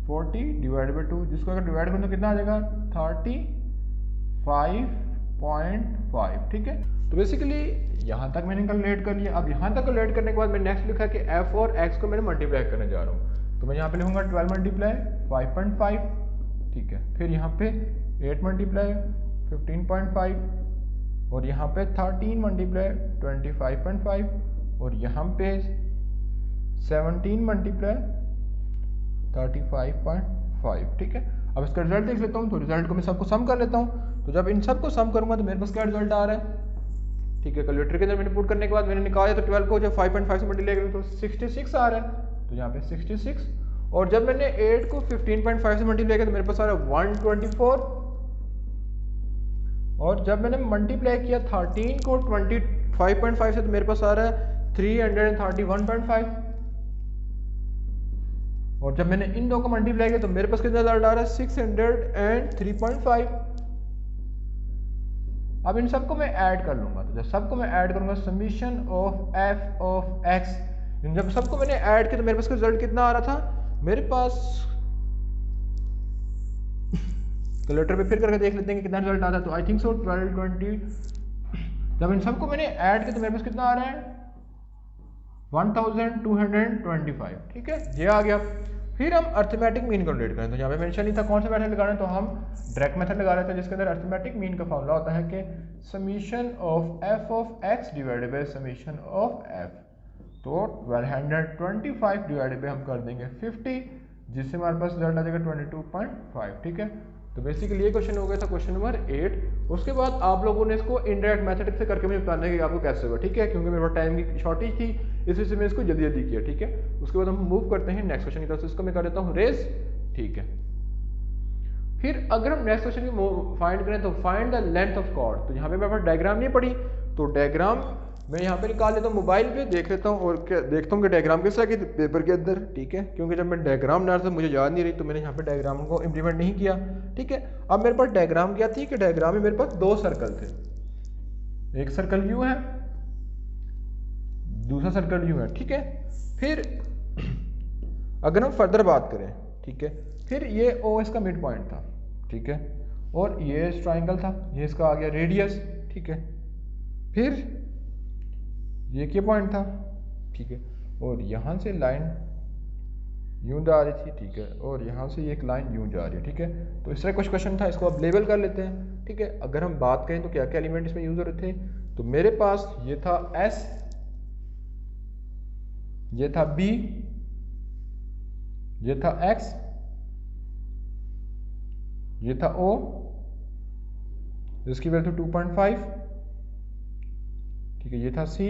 40 डिवाइड बाई 2, जिसको अगर डिवाइड करूँ तो कितना आ जाएगा 35.5, ठीक है। तो बेसिकली यहाँ तक मैंने कैलकुलेट कर लिया। अब यहाँ तक कैलकुलेट करने के बाद मैंने नेक्स्ट लिखा कि f और x को मैंने मल्टीप्लाई करने जा रहा हूँ। तो मैं यहाँ पे लिखूँगा 12 मल्टीप्लाई 5.5, ठीक है। फिर यहाँ पे 8 मल्टीप्लाई 15.5, और यहाँ पे 13 मल्टीप्लाई 25.5, और यहाँ पे 17 मल्टीप्लाई 35.5, ठीक है। अब इसका रिजल्ट देख लेता हूँ। तो रिजल्ट को मैं सबको सम कर लेता हूँ। तो जब इन सबको सम करूँगा तो मेरे पास क्या रिजल्ट आ रहा है, ठीक है। कैलकुलेटर के अंदर मैंने पुट करने के बाद मैंने निकाला तो 12 को जब 5.5 से मल्टीप्लाई करूँ तो 66 आ रहा है। तो यहाँ पे 66, और जब मैंने 8 को 15.5 से मल्टीप्लाई किया तो मेरे पास आ रहा है 124, और जब मैंने मल्टीप्लाई किया 13 को 25.5 से तो मेरे पास आ रहा है 331.5, और जब मैंने इन दो को मल्टीप्लाई किया तो मेरे पास कितना रिजल्ट आ रहा है 603.5। अब इन सबको मैं ऐड कर लूंगा। तो जब सबको मैं ऐड करूंगा summation of f of x, जब सबको मैंने ऐड किया तो मेरे पास रिजल्ट कितना आ रहा था, मेरे पास कैलकुलेटर पे फिर करके देख लेते हैं कि कितना रिजल्ट आता है। तो आई थिंक सो 1220। जब इन सबको मैंने ऐड किया तो मेरे पास कितना आ रहा है 1225, ठीक है। ये आ गया। फिर हम अर्थमेटिक मीन कैलकुलेट करें। तो यहाँ पे मेंशन नहीं था कौन सा मेथड लगा रहे हैं, तो हम डायरेक्ट मेथड लगा रहे थे, जिसके अंदर अर्थमेटिक मीन का फॉर्मूला होता है कि summation of f of x divided by summation of f। तो 1225 डिवाइडेड बाय हम कर देंगे 50, जिससे हमारे पास रिजल्ट आ जाएगा 22.5, ठीक है। तो बेसिकली ये क्वेश्चन हो गया था क्वेश्चन नंबर 8। उसके बाद आप लोगों ने इसको इनडायरेक्ट मेथड से करके मुझे बताना है कि आपको कैसे होगा, ठीक है, क्योंकि मेरे पास टाइम की शॉर्टेज थी, इस वजह से मैं इसको जल्दी जल्दी किया, ठीक है। उसके बाद हम मूव करते हैं नेक्स्ट क्वेश्चन की तरफ से। इसको मैं कर देता हूँ रेस, ठीक है। फिर अगर हम नेक्स्ट क्वेश्चन की फाइंड करें तो find the length of chord. तो यहाँ पे मेरे पास डायग्राम नहीं पड़ी, तो डायग्राम मैं यहाँ पे निकाल लेता हूँ, मोबाइल पे देख लेता हूँ और देखता हूँ कि डायग्राम किस तरह की पेपर के अंदर, ठीक है। क्योंकि जब मैं डायग्राम बना रहा था मुझे याद नहीं रही, तो मैंने यहाँ पे डायग्राम को इम्प्लीमेंट नहीं किया, ठीक है। अब मेरे पास डायग्राम क्या थी कि डायग्राम में मेरे पास दो सर्कल थे, एक सर्कल यू है, दूसरा सर्कल यू है, ठीक है। फिर अगर हम फर्दर बात करें, ठीक है, फिर ये ओ इसका मिड पॉइंट था, ठीक है, और ये ट्राइंगल था, ये इसका आ गया रेडियस, ठीक है। फिर ये क्या पॉइंट था, ठीक है, और यहाँ से लाइन यूं जा रही थी, ठीक है, और यहाँ से एक लाइन यूं जा रही है, ठीक है। तो इस तरह कुछ क्वेश्चन था, इसको आप लेबल कर लेते हैं, ठीक है। अगर हम बात करें तो क्या क्या एलिमेंट इसमें यूज हो रहे थे, तो मेरे पास ये था S, ये था B, ये था X, ये था O, जिसकी वैल्यू 2.5, ठीक है, ये था C,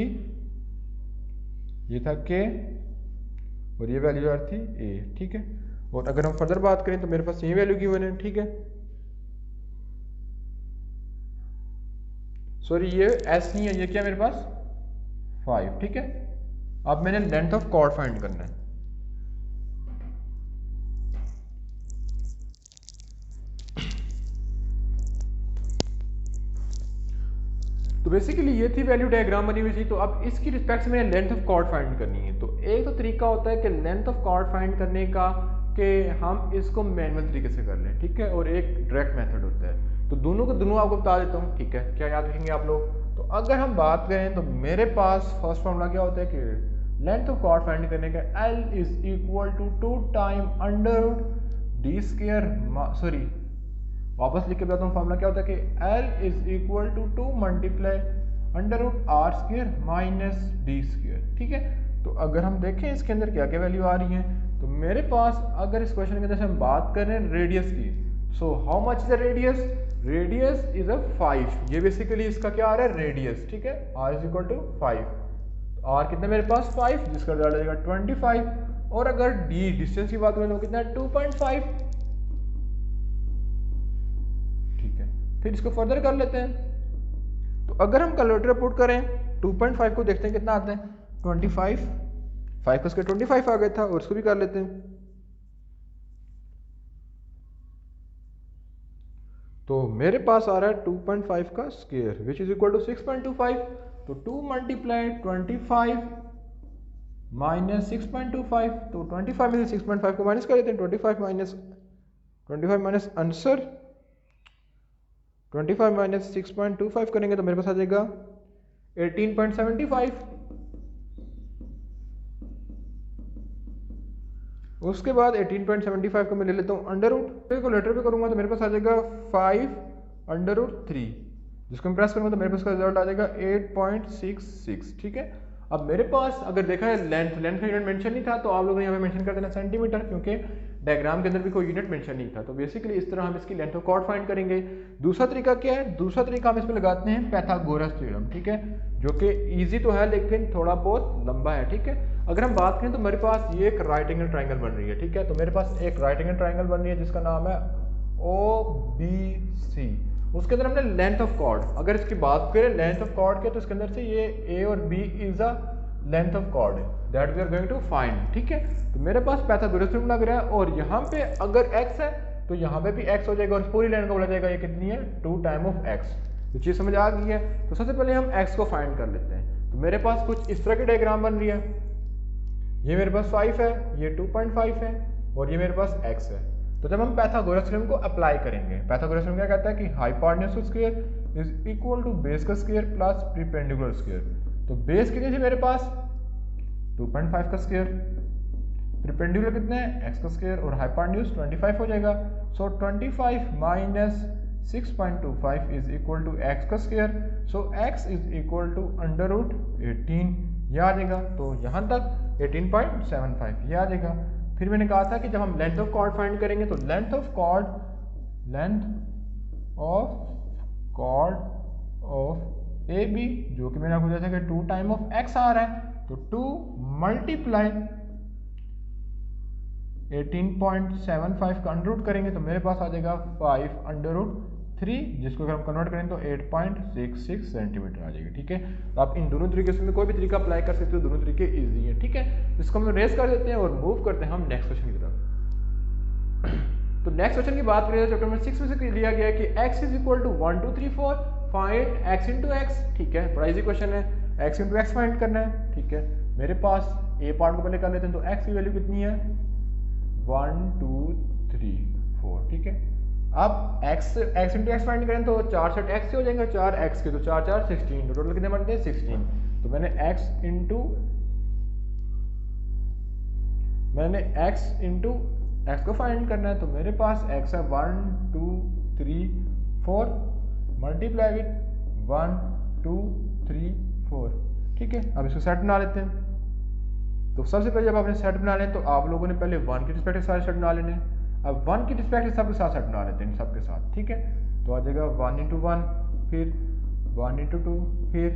ये था K, और ये वैल्यू आ रही थी A, ठीक है। और अगर हम फर्दर बात करें तो मेरे पास ये वैल्यू की है, ठीक है। सॉरी ये S नहीं है, ये क्या मेरे पास 5, ठीक है। अब मैंने लेंथ ऑफ कॉर्ड फाइंड करना है। तो बेसिकली ये थी वैल्यू डायग्राम बनी हुई थी। तो अब इसकी रिस्पेक्ट से मैंने लेंथ ऑफ कॉर्ड फाइंड करनी है। तो एक तो तरीका होता है कि लेंथ ऑफ कॉर्ड फाइंड करने का कि हम इसको मैनुअल तरीके से कर लें, ठीक है, और एक डायरेक्ट मेथड होता है। तो दोनों को दोनों आपको बता देता हूँ, ठीक है, क्या याद रखेंगे आप लोग। तो अगर हम बात करें तो मेरे पास फर्स्ट फॉर्मूला क्या होता है कि लेंथ ऑफ कॉर्ड फाइंड करने का L is equal to 2 time under root d square, sorry वापस लिख के बताता हूँ, फॉर्मूला क्या होता है कि L is equal to 2 multiply under root r square minus d square, ठीक है। तो अगर हम देखें इसके अंदर क्या क्या वैल्यू आ रही है, तो मेरे पास अगर इस क्वेश्चन के अंदर से हम बात करें रेडियस की, so how much is the radius, radius is a 5, ये बेसिकली इसका क्या आ रहा है रेडियस, ठीक है, r is equal to 5, r कितना मेरे पास 5, जिसका रिजल्ट आ जाएगा 25, और अगर d डिस्टेंस की बात करें तो कितना है 2.5, ठीक है। फिर इसको फर्दर कर लेते हैं, तो अगर हम कैलकुलेटर पुट करें 2.5 को देखते हैं कितना आता है 25, 5 का स्क्वायर 25 आ गया था, और इसको भी कर लेते हैं। तो मेरे पास आ रहा है 2.5 का square which is equal to 6.25, तो 2 मल्टीप्लाई 25 माइनस 6.25, तो 25 में से 6.5 को माइनस कर देते हैं, 25 माइनस आंसर 25 माइनस 6.25 करेंगे तो मेरे पास आ जाएगा 18.75। उसके बाद 18.75 को मैं ले लेता हूँ अंडर रूट, कैलकुलेटर पे करूंगा तो मेरे पास आ जाएगा 5 अंडर रूट 3, जिसको मैं प्रेस करूंगा तो मेरे पास का रिजल्ट आ जाएगा 8.66, ठीक है। अब मेरे पास अगर देखा है लेंथ का यूनिट मेंशन नहीं था, तो आप लोगों ने यहाँ पे मेंशन कर देना सेंटीमीटर, क्योंकि डायग्राम के अंदर भी कोई यूनिट मेंशन नहीं था। तो बेसिकली इस तरह हम इसकी लेंथ ऑफ कॉर्ड फाइंड करेंगे। दूसरा तरीका क्या है, दूसरा तरीका हम इसमें लगाते हैं पाइथागोरस थ्योरम, ठीक है, जो कि इजी तो है लेकिन थोड़ा बहुत लंबा है, ठीक है। अगर हम बात करें तो मेरे पास ये एक राइट एंगल ट्राइंगल बन रही है, ठीक है, तो मेरे पास एक राइट एंगल ट्राइंगल बन रही है जिसका नाम है OBC। उसके अंदर हमने लेंथ ऑफ कॉर्ड, अगर इसकी बात करें लेंथ ऑफ कॉर्ड के, तो इसके अंदर से ये A और B is a length of chord that we are going to find, ठीक है। तो मेरे पास पाइथागोरस थ्योरम लग रहा है, और यहाँ पे अगर x है तो यहाँ पे भी x हो जाएगा, और पूरी लाइन का बोला जाएगा ये कितनी है 2 टाइम ऑफ x। तो चीज़ समझ आ गई है। तो सबसे पहले हम x को फाइंड कर लेते हैं। तो मेरे पास कुछ इस तरह की डायग्राम बन रही है, ये मेरे पास 5 है, ये 2.5 है, और ये मेरे पास x है। तो जब हम पाइथागोरस थ्योरम को अप्लाई करेंगे, पाइथागोरस थ्योरम क्या कहता है कि hypotenuse square is equal to base का स्क्वायर प्लस परपेंडिकुलर स्क्वायर। तो बेस कितनी थी मेरे पास 2.5 का स्क्वायर, परपेंडिकुलर कितने है x का स्क्वायर, और हाइपोटेन्यूज 25 हो जाएगा। So 25 minus 6.25 is equal to x का square, so x is equal to under root 18, ये आ जाएगा। तो यहाँ तक 18.75 ये आ जाएगा। फिर मैंने कहा था कि जब हम लेंथ ऑफ कॉर्ड फाइंड करेंगे तो length of chord of AB, जो कि मैंने आपको दिया था कि 2 टाइम ऑफ x आ रहा है, तो 2 मल्टीप्लाई 18.75 का अंडर रूट करेंगे तो मेरे पास आ जाएगा 5 अंडर रूट 3, जिसको अगर हम कन्वर्ट करें तो 8.66 सेंटीमीटर आ जाएगी, ठीक है। तो आप इन दोनों तरीके से कोई भी तरीका अप्लाई कर सकते हो, दोनों तरीके इजी हैं, ठीक है। इसको हम रेस कर देते हैं और मूव करते हैं हम नेक्स्ट क्वेश्चन की तरफ। तो नेक्स्ट क्वेश्चन की बात करें तो चैप्टर नंबर 6 में से लिया गया है कि x is equal to 1 2 3 4 find x into x, ठीक है, बड़ा इजी क्वेश्चन है, x इंटू एक्स फाइंड करना है, ठीक है। मेरे पास ए पार्ट को पहले कर लेते हैं, तो x की वैल्यू कितनी है 1 2 3 4, ठीक है। अब x इंटू एक्स फाइंड करें तो 4 सेट x से हो जाएंगे, 4 x के, तो 4 4 16, तो टोटल कितने बनते हैं 16। तो मैंने x इंटू x को फाइंड करना है, तो मेरे पास x है 1 2 3 4 मल्टीप्लाई विथ 1 2 3 4, ठीक है। अब इसको सेट बना लेते हैं। तो सबसे पहले जब आपने सेट बना लें तो आप लोगों ने पहले 1 के रिस्पेक्ट सारे सेट बना लेने, अब 1 की रिस्पेक्ट सबके साथ सेट बना लेते हैं सबके साथ, ठीक है। तो आ जाएगा 1 इंटू 1, फिर 1 इंटू 2, फिर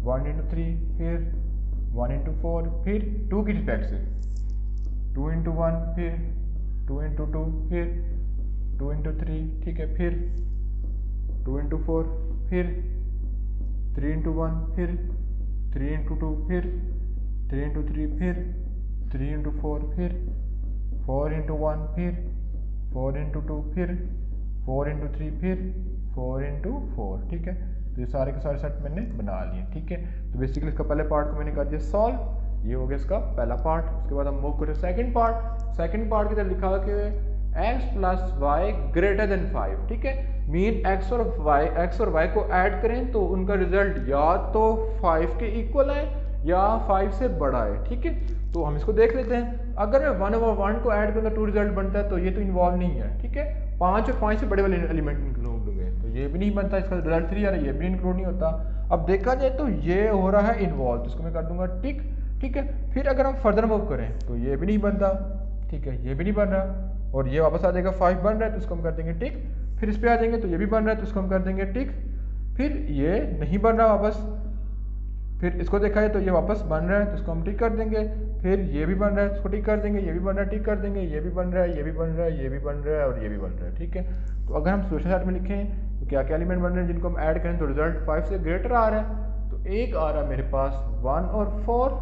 1 इंटू 3, फिर 1 इंटू 4, फिर 2 की रिस्पेक्ट से 2 इंटू 1, फिर 2 इंटू 2, फिर 2 इंटू 3, ठीक है, फिर 2 इंटू 4, फिर 3 इंटू 1, फिर 3 इंटू 2, फिर 3 इंटू 3, फिर 3 इंटू 4, फिर 4 इंटू 1, फिर 4 इंटू 2, फिर 4 इंटू 3, फिर 4 इंटू 4, ठीक है। तो ये सारे के सारे सेट मैंने बना लिए, ठीक है। तो बेसिकली इसका पहले पार्ट को मैंने कर दिया सॉल्व। ये हो गया इसका पहला पार्ट। उसके बाद हम मूव करें सेकंड पार्ट। सेकंड पार्ट की तरफ लिखा हुआ कि x plus y greater than 5, ठीक है। मीन x और y को ऐड करें तो उनका रिजल्ट या तो 5 के इक्वल है या 5 से बड़ा है, ठीक है। तो हम इसको देख लेते हैं। अगर मैं 1 over 1 को ऐड करूँगा 2 रिजल्ट बनता है तो ये तो इन्वॉल्व नहीं है, ठीक है। 5 और 5 से बड़े वाले एलिमेंट इंक्लूड होंगे तो ये भी नहीं बनता, इसका रिजल्ट 3 आ रहा है, ये भी इंक्लूड नहीं होता। अब देखा जाए तो ये हो रहा है इन्वॉल्व, तो इसको मैं कर दूंगा टिक, ठीक है। फिर अगर हम फर्दर मूव करें तो ये भी नहीं बनता, ठीक है, ये भी नहीं बन रहा, और ये वापस आ जाएगा 5 बन रहा है तो इसको हम कर देंगे टिक। फिर इस पे आ जाएंगे तो ये भी बन रहा है तो इसको हम कर देंगे टिक। फिर ये नहीं बन रहा वापस, फिर इसको देखा है तो ये वापस बन रहा है तो इसको हम टिक कर देंगे। फिर ये भी बन रहा है, इसको टिक कर देंगे, ये भी बन रहा है, टिक कर देंगे, ये भी बन रहा है, ये भी बन रहा है, ये भी बन रहा है और ये भी बन रहा है, ठीक है। तो अगर हम सोल्यूशन चार्ट में लिखें तो क्या क्या एलिमेंट बन रहे हैं जिनको हम ऐड करें तो रिजल्ट 5 से ग्रेटर आ रहा है। तो एक आ रहा है मेरे पास 1 और 4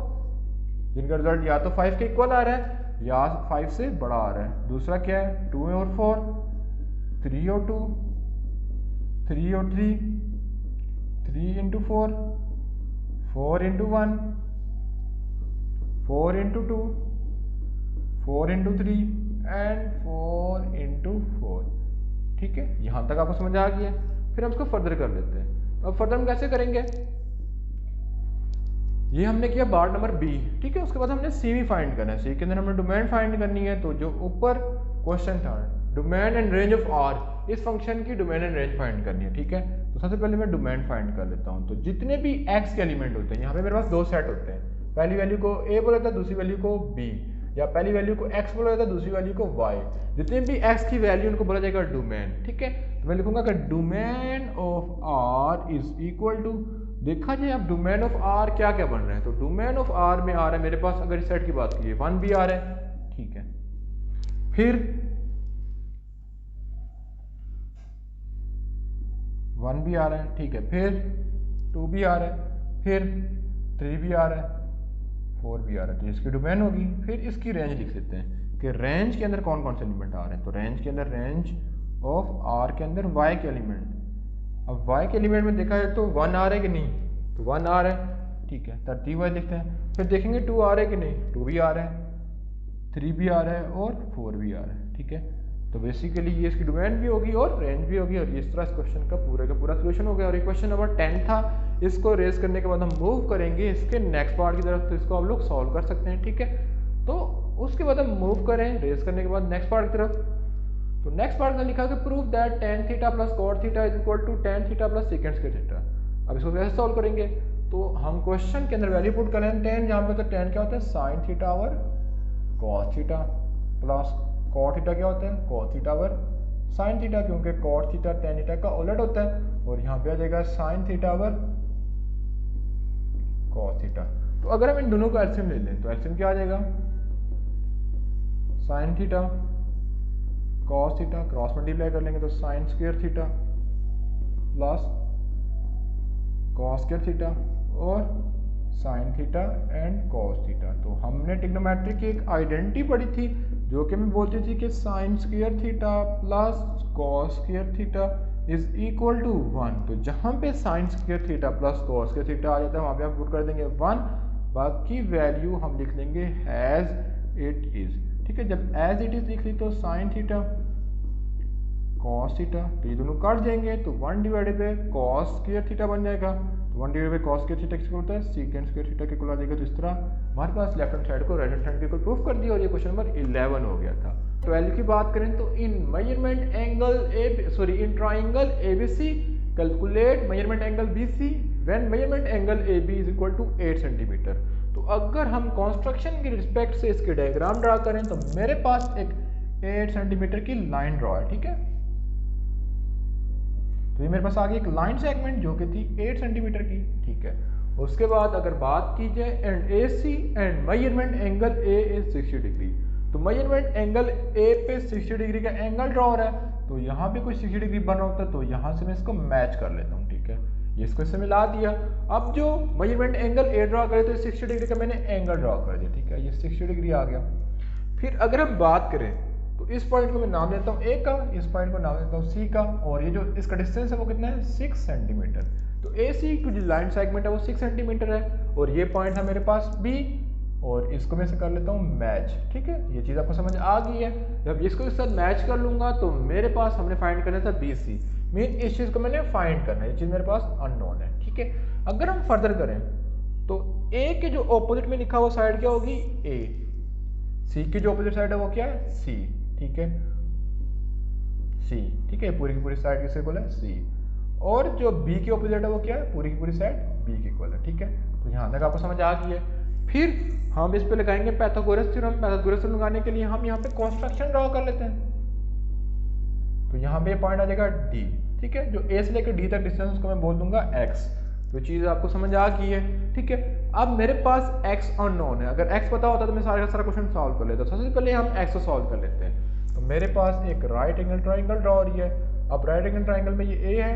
जिनका रिजल्ट या तो 5 के इक्वल आ रहा है या 5 से बड़ा आ रहा है। दूसरा क्या है 2 और 4, 3 और 2, 3 और 3, 3 into 4, 4 into 1, 4 into 2, 4 into 3 and 4 into 4, ठीक है। यहाँ तक आपको समझ आ गया। फिर हम इसको फर्दर कर लेते हैं। अब फर्दर हम कैसे करेंगे, ये हमने किया पार्ट नंबर बी, ठीक है। उसके बाद हमने सी भी फाइंड करना है। सी के अंदर हमने डोमेन फाइंड करनी है। तो जो ऊपर क्वेश्चन था domain and range of R, इस फंक्शन की डोमेन एंड रेंज फाइंड करनी है, ठीक है। तो सबसे पहले मैं डोमेन फाइंड कर लेता हूँ। तो जितने भी एक्स के एलिमेंट होते हैं, यहाँ पे मेरे पास दो सेट होते हैं, पहली वैल्यू को ए बोला जाता है, दूसरी वैल्यू को बी, या पहली वैल्यू को एक्स बोला जाता है, दूसरी वैल्यू को वाई। जितने भी एक्स की वैल्यू उनको बोला जाएगा डोमेन, ठीक है। तो मैं लिखूंगा कि domain of R is equal to, देखा जाए अब डोमेन ऑफ आर क्या क्या बन रहे हैं। तो डोमेन ऑफ आर में आ रहा है मेरे पास, अगर इस सेट की बात कीजिए 1 भी आ रहा है, ठीक है। फिर 1 भी आ रहा है, ठीक है। फिर 2 भी आ रहा है, फिर 3 भी आ रहा है, 4 भी आ रहा है, तो इसकी डोमेन होगी। फिर इसकी रेंज लिख देते हैं कि रेंज के अंदर कौन कौन से एलिमेंट आ रहे हैं। तो रेंज के अंदर रेंज ऑफ आर के अंदर वाई के एलिमेंट, अब y के एलिमेंट में देखा है तो 1 आ रहा है कि नहीं, तो 1 आ रहा है, ठीक है। तरतीब वाइज लिखते हैं। फिर देखेंगे 2 आ रहा है कि नहीं, 2 भी आ रहा है, 3 भी आ रहा है और 4 भी आ रहा है, ठीक है। तो बेसिकली ये इसकी डोमेन भी होगी और रेंज भी होगी, और इस तरह इस क्वेश्चन का पूरा सोल्यूशन हो गया। और ये क्वेश्चन नंबर 10 था। इसको रेज करने के बाद हम मूव करेंगे इसके नेक्स्ट पार्ट की तरफ, तो इसको आप लोग सॉल्व कर सकते हैं, ठीक है। तो उसके बाद हम मूव करें रेज करने के बाद नेक्स्ट पार्ट की तरफ। तो नेक्स्ट पार्ट में लिखा कि prove that tan theta plus cot theta is equal to tan theta plus second square theta. अब इसको कैसे सॉल्व करेंगे, तो हम क्वेश्चन के अंदर वैल्यू पुट करें tan, जहाँ पे तो tan क्या होता है sin theta over cos theta, plus cot theta क्या होता है cos theta over sin theta, क्योंकि cot थीटा tan थीटा का उलट होता है, और यहाँ पे आ जाएगा sin theta over cos theta. तो अगर हम इन दोनों को एलसीएम ले लें तो एलसीएम क्या आ जाएगा, sin theta cos theta cross multiply कर लेंगे तो sin square theta plus cos square theta और sin theta and cos theta. तो हमने ट्रिग्नोमेट्री की एक आइडेंटिटी पढ़ी थी जो कि मैं बोलती थी कि sin square theta plus cos square theta is equal to 1। तो जहाँ पे sin square theta plus cos square theta आ जाता है वहाँ पे हम पुट कर देंगे 1, बाकी वैल्यू हम लिख लेंगे एज इट इज, ठीक है। जब एज इट इज लिख ली तो sin थीटा cos थीटा, तो ये दोनों काट जाएंगे तो 1 divided by cos square theta बन जाएगा। तो 1 divided by cos square theta किसको होता है सेकंड स्क्वायर थीटा के इक्वल आ जाएगा। तो इस तरह हमारे पास लेफ्ट हैंड साइड को राइट हैंड साइड के इक्वल प्रूफ कर दिया, और ये क्वेश्चन नंबर 11 हो गया था। 12 की बात करें तो in measurement angle in triangle ABC calculate measurement angle BC when measurement angle AB is equal to 8 centimetre. तो अगर हम कंस्ट्रक्शन के रिस्पेक्ट से इसके डायग्राम ड्रा करें तो मेरे पास एक 8 सेंटीमीटर की लाइन ड्रॉ है, ठीक है। तो ये मेरे पास आ गई एक लाइन सेगमेंट जो कि थी 8 सेंटीमीटर की, ठीक है। उसके बाद अगर बात की जाए and A C and measurement angle A is 60 degree, तो मेजरमेंट एंगल ए पे 60 डिग्री का एंगल ड्रॉ हो रहा है, तो यहाँ पे कोई 60 डिग्री बन रहा होता है, तो यहाँ से मैं इसको मैच कर लेता हूँ, ठीक है। ये इसको इससे मिला दिया। अब जो मेजरमेंट एंगल ए ड्रॉ करे तो 60 डिग्री का मैंने एंगल ड्रॉ कर दिया, ठीक है। ये 60 डिग्री आ गया। फिर अगर हम बात करें तो इस पॉइंट को मैं नाम देता हूँ ए का, इस पॉइंट को नाम देता हूँ सी का, और ये जो इसका डिस्टेंस है वो कितना है 6 सेंटीमीटर। तो ए सी की जो लाइन सेगमेंट है वो 6 सेंटीमीटर है, और ये पॉइंट है मेरे पास बी, और इसको मैं से कर लेता हूँ मैच। ठीक है, ये चीज़ आपको समझ आ गई है। जब इसको इसके साथ मैच कर लूँगा तो मेरे पास हमने फाइंड करना था BC, मीन इस चीज़ को मैंने फाइंड करना है, ये चीज़ मेरे पास अननोन है। ठीक है, अगर हम फर्दर करें तो A के जो ऑपोजिट में लिखा हुआ साइड क्या होगी, A। C की जो ऑपोजिट साइड है वो क्या है, C। ठीक है, C। ठीक है, पूरी की पूरी साइड किसके इक्वल है, C। और जो B की ऑपोजिट है वो क्या है, पूरी की पूरी साइड B की इक्वल है। ठीक है, तो यहाँ तक आपको समझ आ गई है। फिर हम इस पे लगाएंगे पाइथागोरस थ्योरम। पाइथागोरस थ्योरम लगाने के लिए हम यहाँ पे कंस्ट्रक्शन ड्रॉ कर लेते हैं। तो यहाँ पे पॉइंट आ जाएगा D। ठीक है, जो A से लेकर D तक डिस्टेंस उसको मैं बोल दूंगा X। तो चीज़ आपको समझ आ गई है। ठीक है, अब मेरे पास X अननोन है। अगर X पता होता तो मैं सारा का सारा क्वेश्चन सॉल्व कर लेता। सबसे पहले हम X को सॉल्व कर लेते हैं। तो मेरे पास एक राइट एंगल ट्राइंगल ड्रॉ हो रही है। अब राइट एंगल ट्राइंगल में ये A है,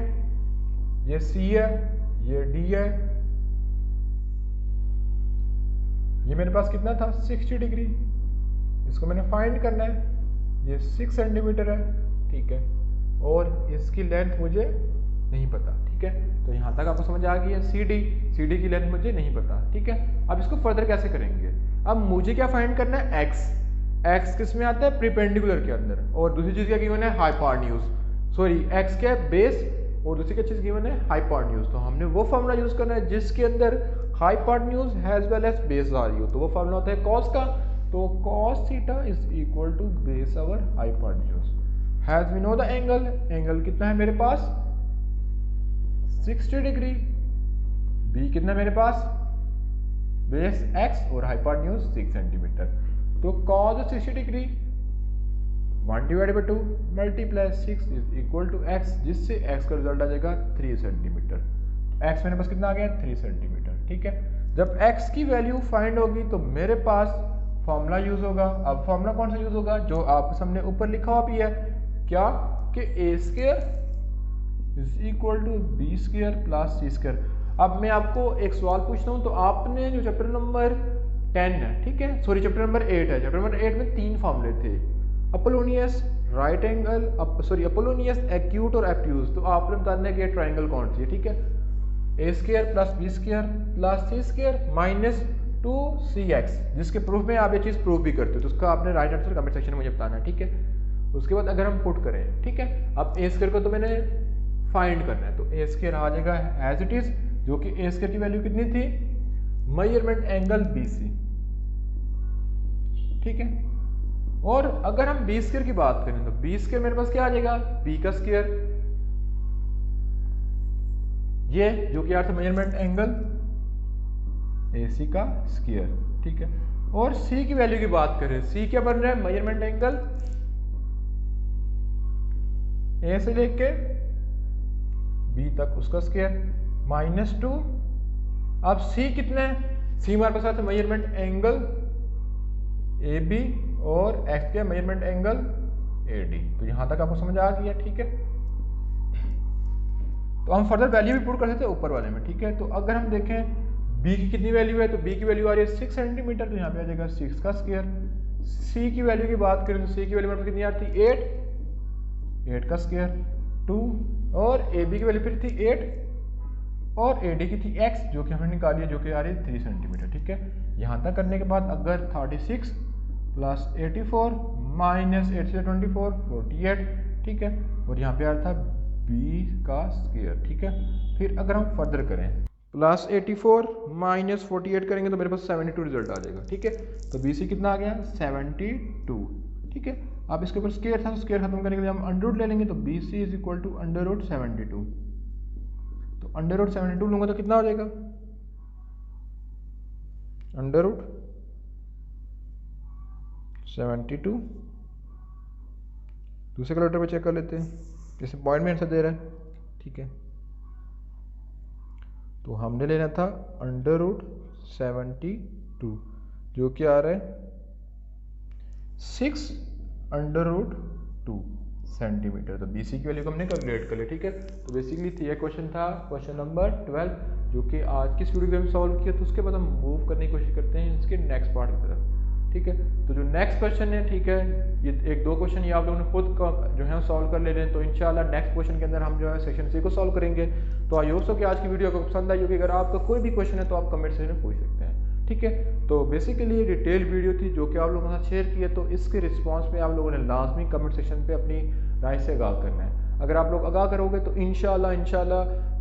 ये C है, ये D है। ये मेरे पास कितना था, 60 डिग्री। इसको मैंने फाइंड करना है। ये 6 सेंटीमीटर है। ठीक है, और इसकी लेंथ मुझे नहीं पता। ठीक है, तो यहाँ तक आपको समझ आ गई है। CD की लेंथ मुझे नहीं पता। ठीक है, अब इसको फर्दर कैसे करेंगे। अब मुझे क्या फाइंड करना है, X किस में आता है, परपेंडिकुलर के अंदर। और दूसरी चीज़ क्या गिवन है, हाइपोटेन्यूज। सॉरी, X क्या है, बेस, और दूसरी क्या चीज़ गिवन है, हाइपोटेन्यूज। तो हमने वो फॉर्मूला यूज करना है जिसके अंदर hypotenuse as well as base आ रही हो। तो वो फॉर्मूला होता है कॉस का। तो cos theta is equal to base over hypotenuse. Has we know the angle कितना है मेरे पास, 60 डिग्री। B कितना है मेरे पास, बेस X और हाइपोटेन्यूज 6 सेंटीमीटर। तो cos 60 degree 1/2 multiply 6 is equal to X, जिससे X का रिजल्ट आ जाएगा 3 सेंटीमीटर। X मेरे पास कितना आ गया, 3 सेंटीमीटर। ठीक है, जब X की वैल्यू फाइंड होगी तो मेरे पास फॉर्मूला यूज होगा। अब फॉर्मूला कौन सा यूज होगा, जो आपके सामने ऊपर लिखा हुआ भी है, क्या कि A² is equal to B² plus C²। अब मैं आपको एक सवाल पूछता हूँ। तो आपने जो चैप्टर नंबर 10 है, ठीक है, सॉरी चैप्टर नंबर 8 है, चैप्टर नंबर 8 में 3 फॉर्मूले थे, Apollonius, right angle, sorry Apollonius, acute और एब्ट्यूज। तो आपने बताना है कि ट्राइंगल कौन सी है। ठीक है, A² plus B² plus C² minus 2CX, जिसके प्रूफ में आप ये चीज़ प्रूफ भी करते हो। तो उसका आपने राइट आंसर कमेंट सेक्शन में मुझे बताना है। ठीक है, उसके बाद अगर हम पुट करें, ठीक है, अब A² को तो मैंने फाइंड करना है। तो A² आ जाएगा एज इट इज, जो कि A² की वैल्यू कितनी थी, मेजरमेंट एंगल BC। ठीक है, और अगर हम B² की बात करें तो B² मेरे पास क्या आ जाएगा, B का स्क्वायर, ये जो कि आता है मेजरमेंट एंगल AC का स्क्वायर। ठीक है, और C की वैल्यू की बात करें, C क्या बन रहा है, मेजरमेंट एंगल A से लेके B तक उसका स्क्वायर -2। अब C कितना है, C हमारे पास आता है मेजरमेंट एंगल AB और X के मेजरमेंट एंगल AD। तो यहां तक आपको समझ आ गया। ठीक है, तो हम फर्दर वैल्यू भी पुट कर सकते हैं ऊपर वाले में। ठीक है, तो अगर हम देखें B की कितनी वैल्यू है, तो B की वैल्यू आ रही है 6 सेंटीमीटर। तो यहाँ पे आ जाएगा 6 का स्क्वायर। C की वैल्यू की बात करें तो C की वैल्यू मेरे पास कितनी आती है, 8 का स्क्वायर 2, और AB की वैल्यू फिर थी 8, और AD की थी X, जो कि हमने निकाली है, जो कि आ रही है 3 सेंटीमीटर। ठीक है, यहाँ तक करने के बाद अगर 36 प्लस 84 माइनस 8 से 24 48। ठीक है, और यहाँ पे आ रहा था B का स्क्वायर। ठीक है, फिर अगर हम फर्दर करें प्लस 84 माइनस 48 करेंगे तो मेरे पास 72 रिजल्ट आ जाएगा। ठीक है, तो BC कितना आ गया, 72। ठीक है, अब इसके ऊपर स्क्वायर था, स्क्वायर खत्म करने के लिए हम अंडर ले लेंगे। तो BC इज इक्वल टू √72। तो √72 लूंगा तो कितना हो जाएगा, √72। दूसरे कैलकुलेटर पे चेक कर लेते हैं, जैसे पॉइंट में आंसर दे रहा है। ठीक है, तो हमने लेना था √72, जो कि आ रहा है 6√2 सेंटीमीटर। तो BC की वैल्यू को हमने कैलकुलेट कर लिया। ठीक है, तो बेसिकली ये क्वेश्चन था, क्वेश्चन नंबर 12, जो कि आज की इस वीडियो में सॉल्व किया। तो उसके बाद हम मूव करने की कोशिश करते हैं इसके नेक्स्ट पार्ट की तरफ। ठीक है, तो जो नेक्स्ट क्वेश्चन है, ठीक है, ये 1-2 क्वेश्चन ये आप लोगों ने खुद जो है सॉल्व कर ले रहे हैं। तो इंशाल्लाह नेक्स्ट क्वेश्चन के अंदर हम जो है सेक्शन C को सॉल्व करेंगे। तो आई होप सो कि आज की वीडियो को पसंद आई होगी। अगर आपका कोई भी क्वेश्चन है तो आप कमेंट सेक्शन में पूछ सकते हैं। ठीक है। तो बेसिकली ये डिटेल वीडियो थी जो कि आप लोगों के साथ शेयर की है। तो इसके रिस्पांस में आप लोगों ने लाजमी कमेंट सेक्शन पे अपनी राय से आगाह करना है। अगर आप लोग आगाह करोगे तो इंशाल्लाह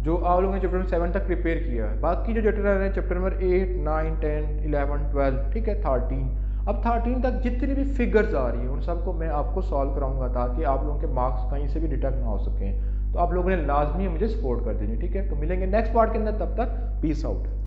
जो आप लोगों ने चैप्टर नंबर 7 तक प्रिपेयर किया है, बाकी जो चैप्टर रह रहे हैं चैप्टर नंबर 8, 9, 10, 11, 12, ठीक है, 13, अब 13 तक जितनी भी फिगर्स आ रही है उन सबको मैं आपको सॉल्व कराऊंगा ताकि आप लोगों के मार्क्स कहीं से भी डिटेक्ट ना हो सकें। तो आप लोगों ने लाजमी मुझे सपोर्ट कर देनी, ठीक है। तो मिलेंगे नेक्स्ट पार्ट के अंदर, तब तक पीस आउट।